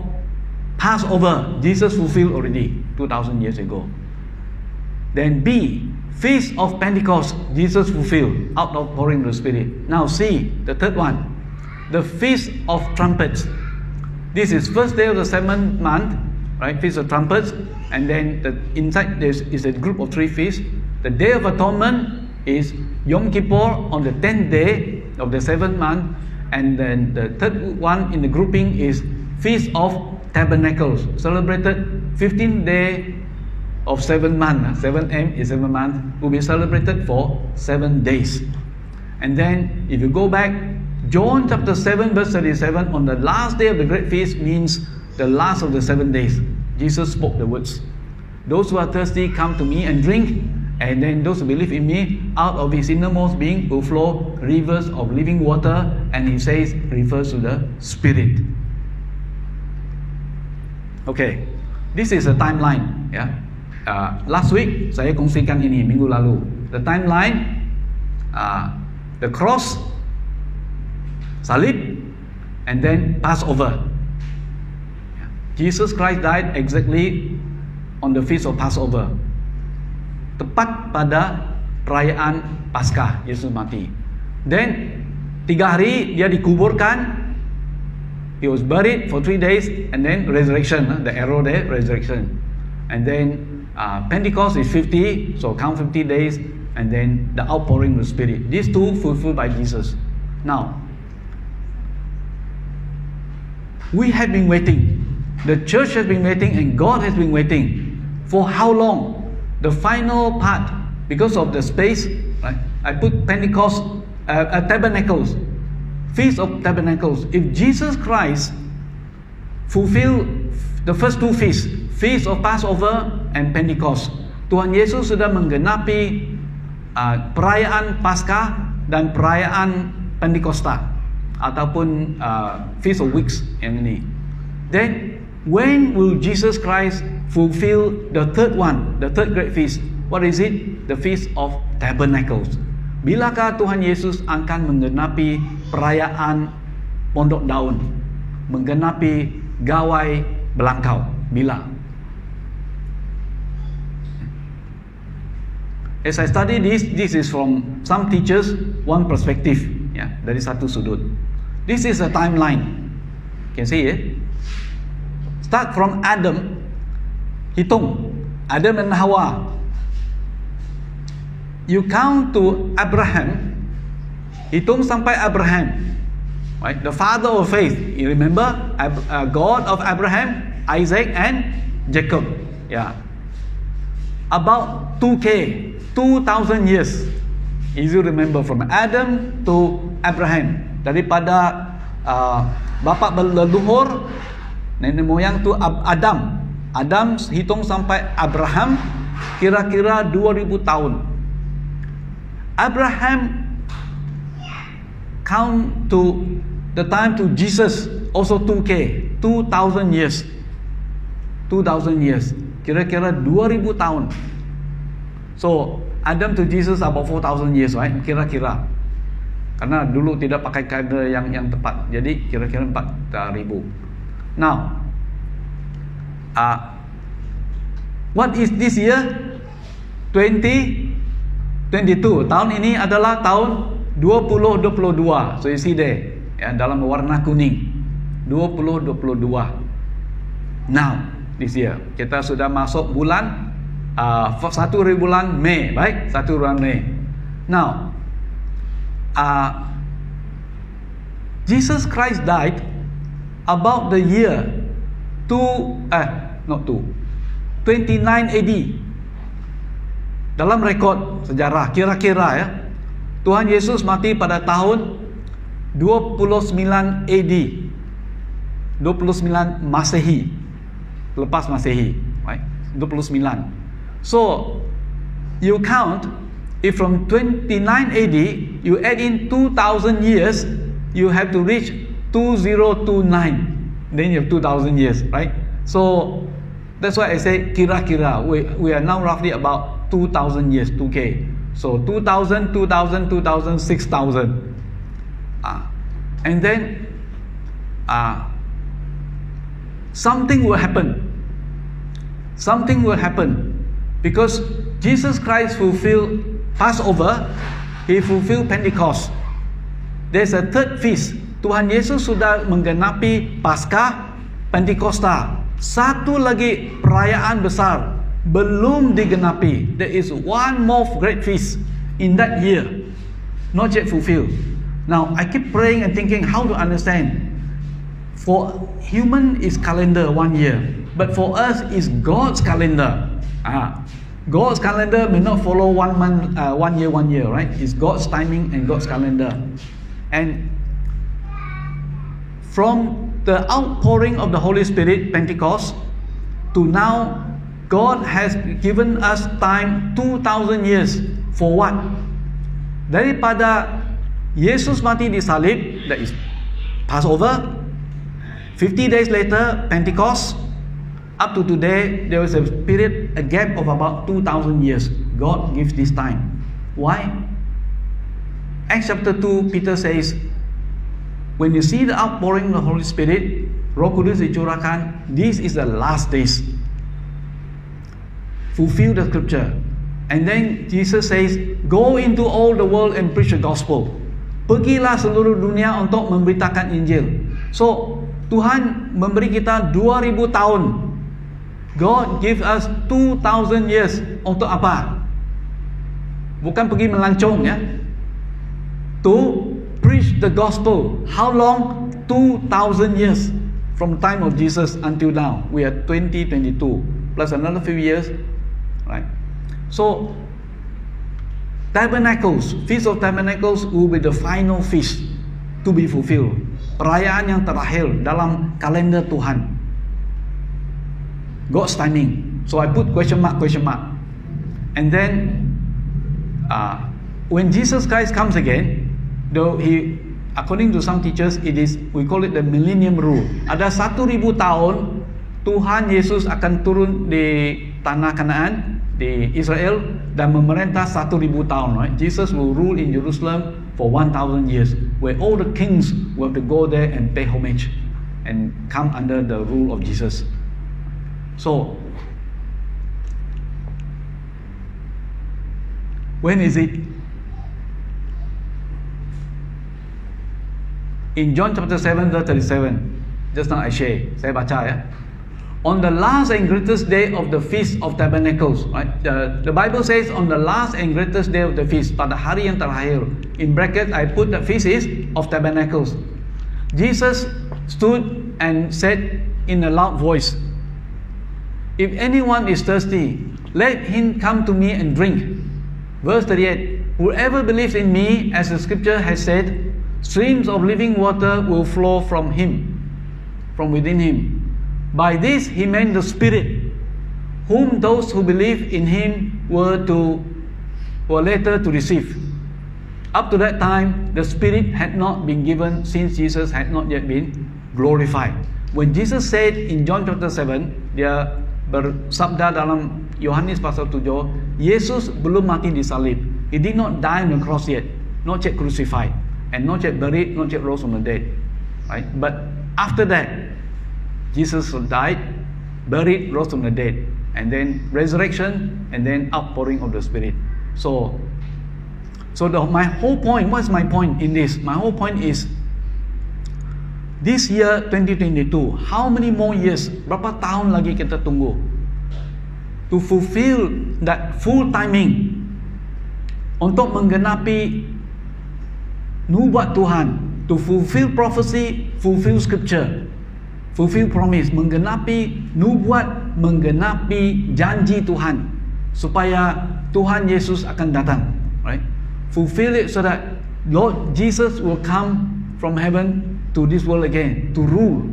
Passover, Jesus fulfilled already 2000 years ago. Then B, Feast of Pentecost, Jesus fulfilled, out of pouring the Spirit. Now C, the third one, the Feast of Trumpets. This is first day of the 7th month, right? Feast of Trumpets. And then inside there is a group of 3 feasts. The Day of Atonement is Yom Kippur on the 10th day of the 7th month. And then the third one in the grouping is Feast of Tabernacles, celebrated 15th day of 7th month. 7M is 7th month, will be celebrated for 7 days. And then if you go back, John chapter 7 verse 37, on the last day of the great feast means the last of the 7 days. Jesus spoke the words, those who are thirsty come to me and drink, and then those who believe in me, out of his innermost being will flow rivers of living water. And he says, refers to the Spirit. Okay, this is a timeline. Yeah, last week saya kongsikan ini minggu lalu. The timeline, the cross, salib, and then Passover. Jesus Christ died exactly on the feast of Passover. Tepat pada perayaan Paskah, Yesus mati. Then 3 hari dia dikuburkan. He was buried for 3 days, and then resurrection, the arrow there, resurrection. And then Pentecost is 50, so count 50 days, and then the outpouring of the Spirit. These two fulfilled by Jesus. Now, we have been waiting. The church has been waiting, and God has been waiting. For how long? The final part, because of the space, right? I put Pentecost, Tabernacles, Feast of Tabernacles. If Jesus Christ fulfilled the first 2 feasts, Feast of Passover and Pentecost, Tuhan Yesus sudah menggenapi perayaan Paskah dan perayaan Pentecosta ataupun Feast of Weeks yang ini. Then when will Jesus Christ fulfill the third one, the third great feast? What is it? The Feast of Tabernacles. Bilakah Tuhan Yesus akan menggenapi perayaan Pondok Daun, menggenapi Gawai Belangkau? Bila? As I study this is from some teachers, one perspective, ya, dari satu sudut. This is a timeline. Can see it? Start from Adam, hitung Adam and Hawa. You count to Abraham, hitung sampai Abraham, right? The father of faith. You remember God of Abraham, Isaac, and Jacob. Yeah, about 2,000 years. Easy to remember, from Adam to Abraham. Daripada bapa leluhur, nenek moyang tu Adam. Adam hitung sampai Abraham, kira-kira 2000 tahun. Abraham count to the time to Jesus also 2K, 2,000 years. 2,000 years. Kira-kira 2,000 tahun. So, Adam to Jesus about 4,000 years, right? Kira-kira. Karena dulu tidak pakai kalender yang tepat. Jadi, kira-kira 4,000. Now, what is this year? 2022. Tahun ini adalah tahun 2022. So you see there, ya, dalam warna kuning. 2022. Now, this year kita sudah masuk bulan 1 bulan Mei, baik? 1 bulan Mei. Now, Jesus Christ died about the year 29 AD. Dalam rekod sejarah kira-kira ya, Tuhan Yesus mati pada tahun 29 AD. 29 Masehi. Lepas Masehi, right? 29. So, you count, if from 29 AD, you add in 2,000 years, you have to reach 2029. Then you have 2,000 years, right? So, that's why I say kira-kira. We are now roughly about 2,000 years, 2K. So, 2,000, 2,000, 2,000, 6,000. And then, something will happen. Something will happen. Because Jesus Christ fulfilled Passover, He fulfilled Pentecost. There's a third feast. Tuhan Yesus sudah menggenapi Paskah, Pentakosta. Satu lagi perayaan besar belum digenapi. There is one more great feast in that year, not yet fulfilled. Now, I keep praying and thinking how to understand. For human is calendar 1 year, but for us is God's calendar. God's calendar may not follow 1 month, 1 year, right? It's God's timing and God's calendar. And from the outpouring of the Holy Spirit, Pentecost, to now, God has given us time 2,000 years. For what? Daripada Yesus mati di salib, that is Passover, 50 days later, Pentecost, up to today, there was a period, a gap of about 2,000 years. God gives this time. Why? Acts chapter 2, Peter says, when you see the outpouring of the Holy Spirit, Roh Kudus dicurahkan, this is the last days. Fulfill the scripture. And then Jesus says, go into all the world and preach the gospel. Pergilah seluruh dunia untuk memberitakan Injil. So, Tuhan memberi kita 2,000 tahun. God give us 2,000 years. Untuk apa? Bukan pergi melancong ya. To preach the gospel. How long? 2,000 years. From the time of Jesus until now. We are 2022. Plus another few years. Right? So, Tabernacles, Feast of Tabernacles will be the final feast to be fulfilled. Perayaan yang terakhir dalam kalender Tuhan. God's timing. So I put question mark. And then, when Jesus Christ comes again, though he, according to some teachers, we call it the millennium rule. Ada 1,000 tahun Tuhan Yesus akan turun di tanah Kanaan, di Israel, dan memerintah 1,000 tahun. Right? Jesus will rule in Jerusalem for 1,000 years, where all the kings will have to go there and pay homage and come under the rule of Jesus. So, when is it? In John chapter 7 verse 37, just now I share, saya baca ya. On the last and greatest day of the Feast of Tabernacles, right? The Bible says on the last and greatest day of the feast, pada hari yang terakhir. In bracket, I put the feast is of Tabernacles. Jesus stood and said in a loud voice, if anyone is thirsty, let him come to me and drink. Verse 38, whoever believes in me, as the scripture has said, streams of living water will flow from him, from within him. By this he meant the Spirit, whom those who believe in him were later to receive. Up to that time, the Spirit had not been given, since Jesus had not yet been glorified. When Jesus said in John chapter 7, dia bersabda dalam Yohanes pasal 7, Yesus belum mati di salib. He did not die on the cross yet, not yet crucified, and not yet buried, not yet rose from the dead. Right? But after that, Jesus died, buried, rose from the dead, and then resurrection, and then outpouring of the Spirit. So my whole point, what's my point in this? My whole point is, this year 2022, how many more years, berapa tahun lagi kita tunggu to fulfill that full timing untuk menggenapi nubuat Tuhan, to fulfill prophecy, fulfill scripture, fulfill promise, menggenapi nubuat, menggenapi janji Tuhan, supaya Tuhan Yesus akan datang, right? Fulfill it so that Lord Jesus will come from heaven to this world again to rule.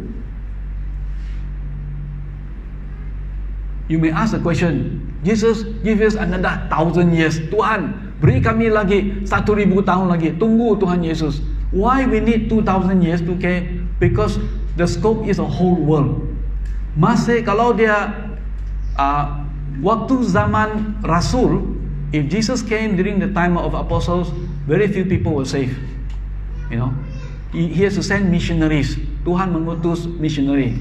You may ask the question, Jesus, give us another 1,000 years. Tuhan, beri kami lagi 1,000 tahun lagi. Tunggu Tuhan Yesus. Why we need 2,000 years? Okay, because the scope is a whole world. Masih kalau dia waktu zaman Rasul, if Jesus came during the time of apostles, very few people were saved. You know, he has to send missionaries. Tuhan mengutus missionary.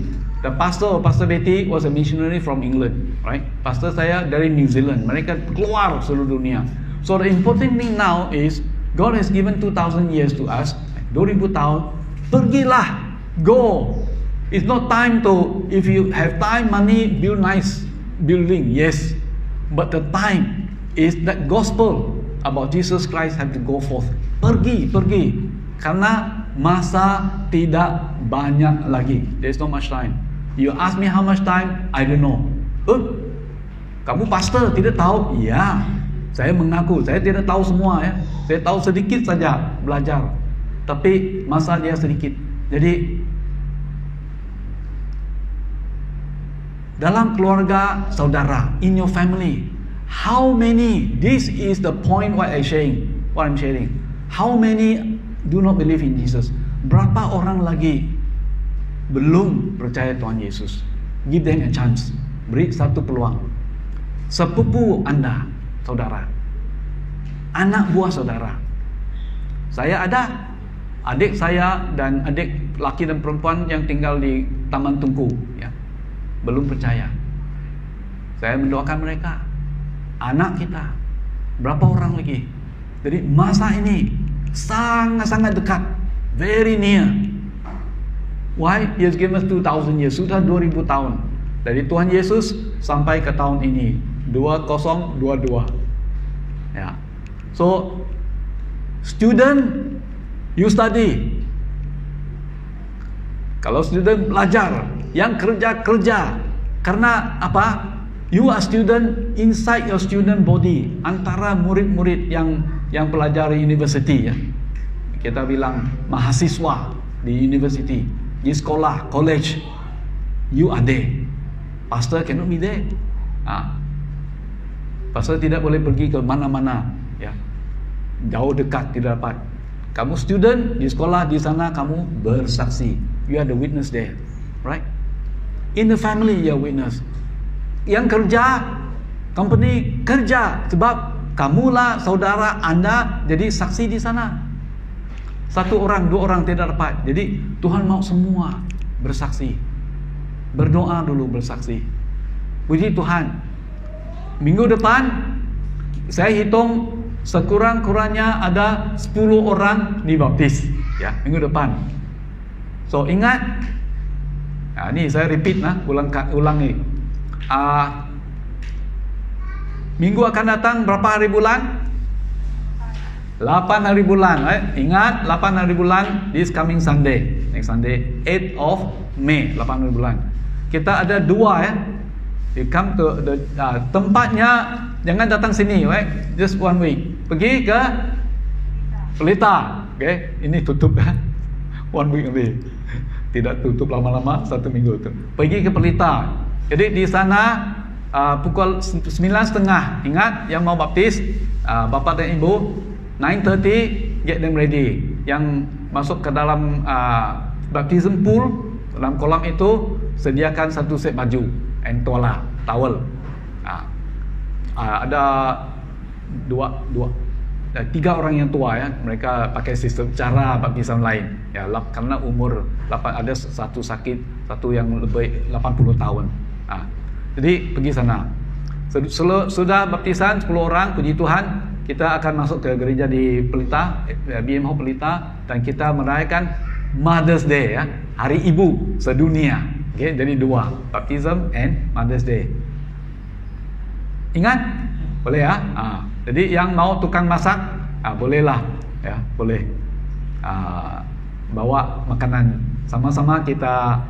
The pastor or Pastor Betty was a missionary from England, right? Pastor saya dari New Zealand. Mereka keluar seluruh dunia. So the important thing now is God has given 2,000 years to us. 2,000 tahun. Pergilah, go. It's not time to, if you have time, money, build nice building. Yes, but the time is that gospel about Jesus Christ have to go forth. Pergi. Karena masa tidak banyak lagi. There's not much time. You ask me how much time, I don't know. Kamu pastor tidak tahu? Ya, saya mengaku saya tidak tahu semua ya. Saya tahu sedikit saja belajar. Tapi masa dia sedikit. Jadi dalam keluarga saudara, in your family, how many? This is the point what I'm sharing. How many do not believe in Jesus? Berapa orang lagi belum percaya Tuhan Yesus? Give them a chance. Beri satu peluang. Sepupu Anda, saudara, anak buah saudara. Saya ada adik saya dan adik laki dan perempuan yang tinggal di Taman Tungku, ya, belum percaya. Saya mendoakan mereka. Anak kita, berapa orang lagi? Jadi masa ini sangat-sangat dekat, very near. Why? He has given us 2,000 years. Sudah 2,000 tahun dari Tuhan Yesus sampai ke tahun ini 2022. Ya. So student, you study. Kalau student belajar, yang kerja. Karena apa? You are student inside your student body. Antara murid-murid yang pelajari university, ya. Kita bilang mahasiswa di university, di sekolah, college. You are there. Pastor cannot be there. Pastor tidak boleh pergi ke mana-mana, ya. Jauh dekat tidak dapat. Kamu student di sekolah, di sana kamu bersaksi. You are the witness there, right? In the family you are witness. Yang kerja, company kerja, sebab kamulah saudara Anda jadi saksi di sana. Satu orang, dua orang tidak dapat. Jadi Tuhan mau semua bersaksi. Berdoa dulu bersaksi. Puji Tuhan. Minggu depan saya hitung sekurang-kurangnya ada 10 orang dibaptis, ya, minggu depan. So ingat, ini saya repeat ulang nih. Minggu akan datang berapa hari bulan? 8 hari bulan, right? Ingat 8 hari bulan, this coming Sunday, next Sunday, 8th of May, 8 hari bulan. Kita ada 2, ya. You come to the tempatnya, jangan datang sini, right? Just 1 week. Pergi ke Pelita, okay? Ini tutup, ya. 1 week only. Tidak tutup lama-lama, 1 minggu tu. Pergi ke Pelita. Jadi di sana pukul 9.30. Ingat yang mau baptis, bapa dan ibu, 9:30 get them ready. Yang masuk ke dalam baptism pool Dalam kolam itu sediakan satu set baju and towel. Ada tiga orang yang tua ya, mereka pakai sistem cara baptisan lain ya, karena umur ada satu sakit, satu yang lebih 80 tahun. Jadi pergi sana. Sudah baptisan 10 orang, puji Tuhan, kita akan masuk ke gereja di Pelita, BM Hope Pelita, dan kita merayakan Mother's Day ya, Hari Ibu sedunia. Okay, jadi 2, baptism and Mother's Day. Ingat? Boleh ya? Jadi yang mau tukang masak, bolehlah ya, boleh bawa makanan, sama-sama kita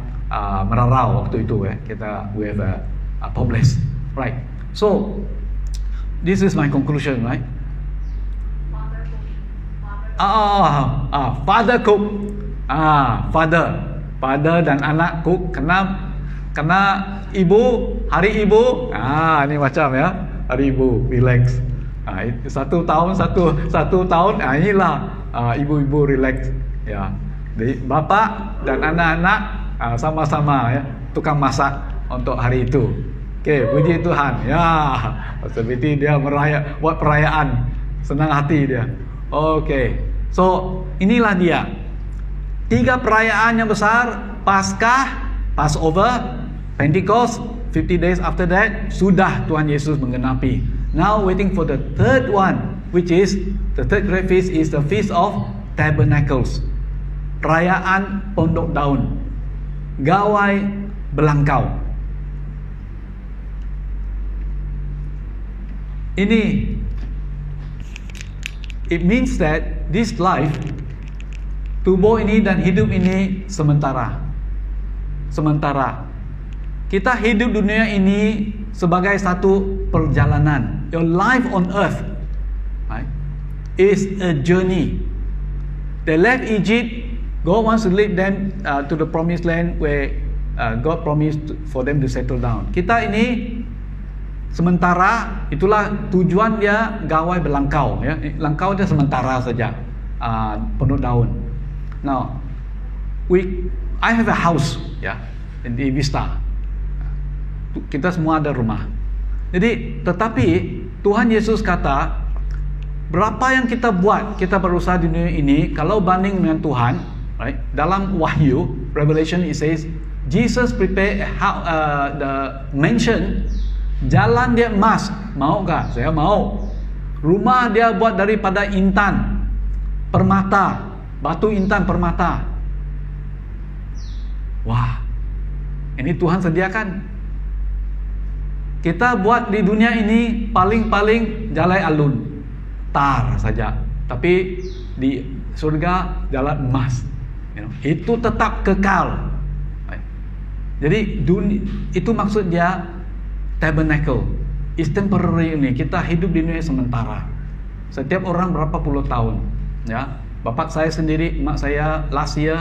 merarau waktu itu ya, kita we have a publish, right? So this is my conclusion, right? Father cook, father dan anak cook, karena ibu, hari ibu, ini macam ya, hari ibu relax. Satu tahun, inilah ibu-ibu relax ya. Jadi bapak dan anak-anak sama-sama ya, tukang masak untuk hari itu. Oke, puji Tuhan ya. Seperti dia buat perayaan, senang hati dia. Oke, so inilah dia 3 perayaan yang besar: Paskah, Passover, Pentecost. 50 days after that, sudah Tuhan Yesus menggenapi. Now waiting for the third one, which is the third great feast, is the Feast of Tabernacles, perayaan pondok daun, gawai belangkau. Ini, it means that this life, tubuh ini dan hidup ini sementara. Kita hidup dunia ini sebagai satu perjalanan. Your life on earth, right, is a journey. They left Egypt. God wants to lead them to the promised land where God promised for them to settle down. Kita ini sementara, itulah tujuan dia gawai belangkau ya. Langkau dia sementara saja, penuh daun. Now I have a house ya, di Vista. Kita semua ada rumah. Jadi tetapi Tuhan Yesus kata, berapa yang kita buat, kita berusaha di dunia ini, kalau banding dengan Tuhan, right? Dalam Wahyu Revelation it says Jesus prepare the mansion, jalan dia emas. Mau gak? Saya mau. Rumah dia buat daripada intan, permata, batu intan permata. Wah, ini Tuhan sediakan. Kita buat di dunia ini paling jalai alun, tar saja. Tapi di surga jalan emas. Itu tetap kekal. Jadi itu maksud dia tabernacle. Is temporary ini. Kita hidup di dunia sementara. Setiap orang berapa puluh tahun. Ya, bapak saya sendiri, mak saya last year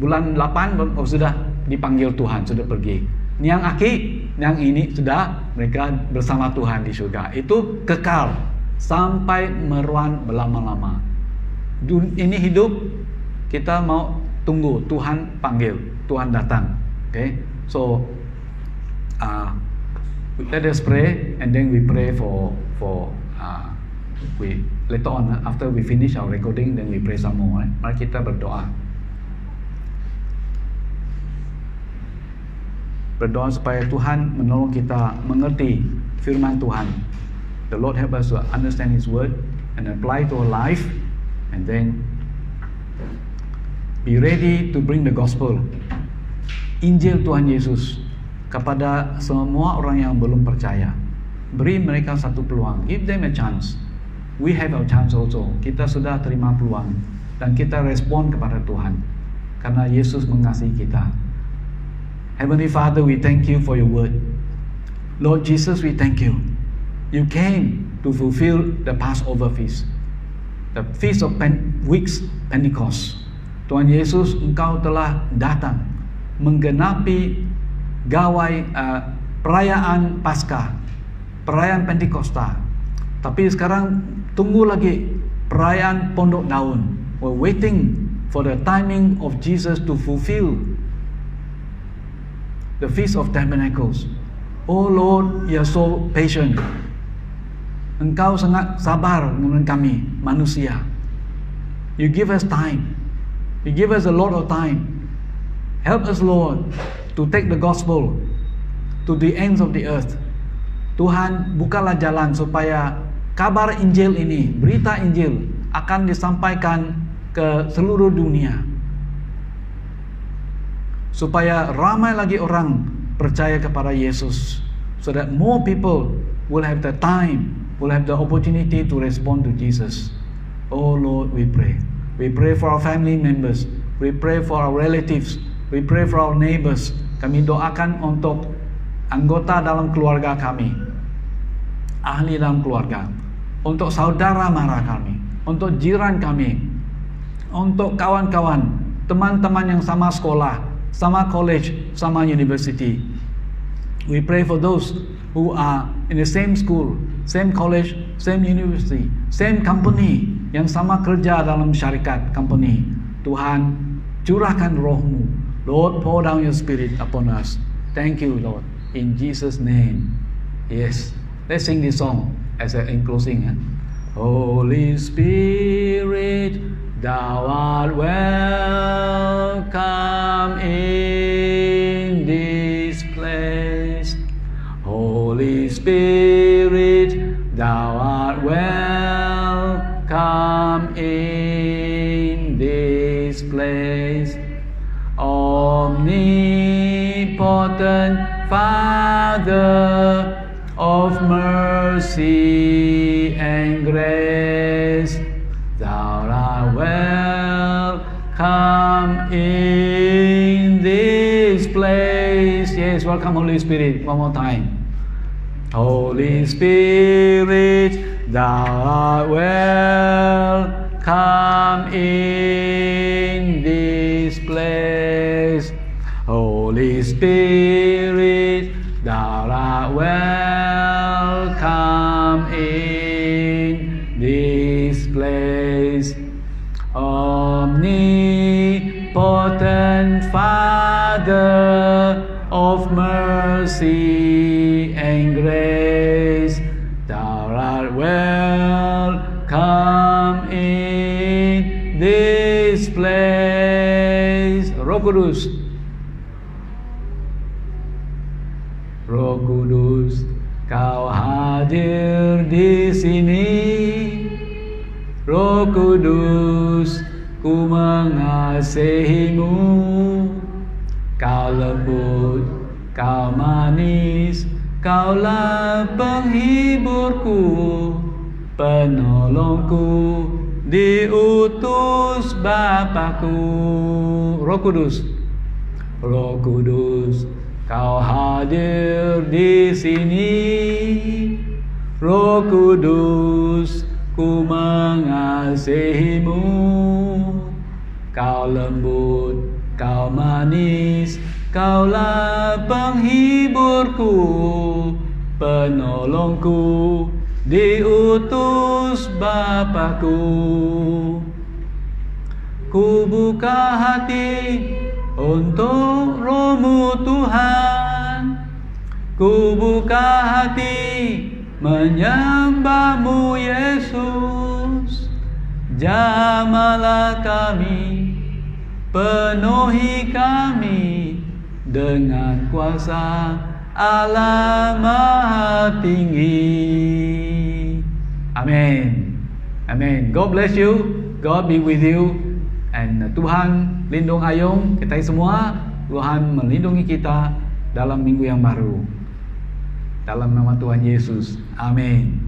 bulan 8 sudah dipanggil Tuhan, sudah pergi. Yang aki, yang ini sudah mereka bersama Tuhan di surga. Itu kekal sampai meruan berlama-lama. Ini hidup, kita mau tunggu Tuhan panggil, Tuhan datang. Okay, so let us pray, and then we pray for we later on after we finish our recording, then we pray some more. Mari kita berdoa. Berdoa supaya Tuhan menolong kita mengerti firman Tuhan. The Lord help us to understand His word and apply to our life, and then be ready to bring the gospel, Injil Tuhan Yesus, kepada semua orang yang belum percaya. Beri mereka satu peluang. Give them a chance. We have our chance also. Kita sudah terima peluang dan kita respon kepada Tuhan karena Yesus mengasihi kita. Heavenly Father, we thank you for your word. Lord Jesus, we thank you. You came to fulfill the Passover feast, the feast of weeks Pentecost. Tuhan Yesus, Engkau telah datang menggenapi gawai perayaan Paskah, perayaan Pentakosta. Tapi sekarang tunggu lagi perayaan Pondok Daun. We're waiting for the timing of Jesus to fulfill the Feast of Tabernacles. Oh Lord, you are so patient. Engkau sangat sabar dengan kami manusia. You give us time. You give us a lot of time. Help us, Lord, to take the gospel to the ends of the earth. Tuhan, bukalah jalan supaya kabar Injil ini, berita Injil akan disampaikan ke seluruh dunia. Supaya ramai lagi orang percaya kepada Yesus. So that more people will have the time, will have the opportunity to respond to Jesus. Oh Lord, we pray. We pray for our family members. We pray for our relatives. We pray for our neighbors. Kami doakan untuk anggota dalam keluarga kami, ahli dalam keluarga, untuk saudara mara kami, untuk jiran kami, untuk kawan-kawan, teman-teman yang sama sekolah, sama college, sama university. We pray for those who are in the same school, same college, same university, same company, yang sama kerja dalam syarikat company. Tuhan, curahkan roh-Mu. Lord, pour down your spirit upon us. Thank you, Lord. In Jesus' name. Yes. Let's sing this song as in closing. Holy Spirit, Thou art welcome in this place. Holy Spirit, Thou art welcome in this place. Omnipotent Father of mercy and grace, Thou art welcome in this place. Yes, welcome Holy Spirit. One more time. Holy Spirit, Thou art welcome in this place. Holy Spirit, Thou art welcome in this place. Omnipotent Father of mercy and grace, Thou art welcome in this place. Roh Kudus, Roh Kudus, Kau hadir di sini. Roh Kudus, ku mengasihimu. Kau lembut, Kau manis, Kaulah penghiburku, penolongku, diutus Bapakku. Roh Kudus, Roh Kudus, Kau hadir di sini. Roh Kudus, ku mengasihimu. Kau lembut, Kau manis, Kaulah penghiburku, penolongku, diutus Bapakku. Ku buka hati untuk Roh-Mu Tuhan. Ku buka hati menyembah-Mu Yesus. Jamahlah kami, penuhi kami dengan kuasa Allah Maha Tinggi. Amin. Amin. God bless you. God be with you. And Tuhan lindung ayung kita semua. Tuhan melindungi kita dalam minggu yang baru. Dalam nama Tuhan Yesus. Amin.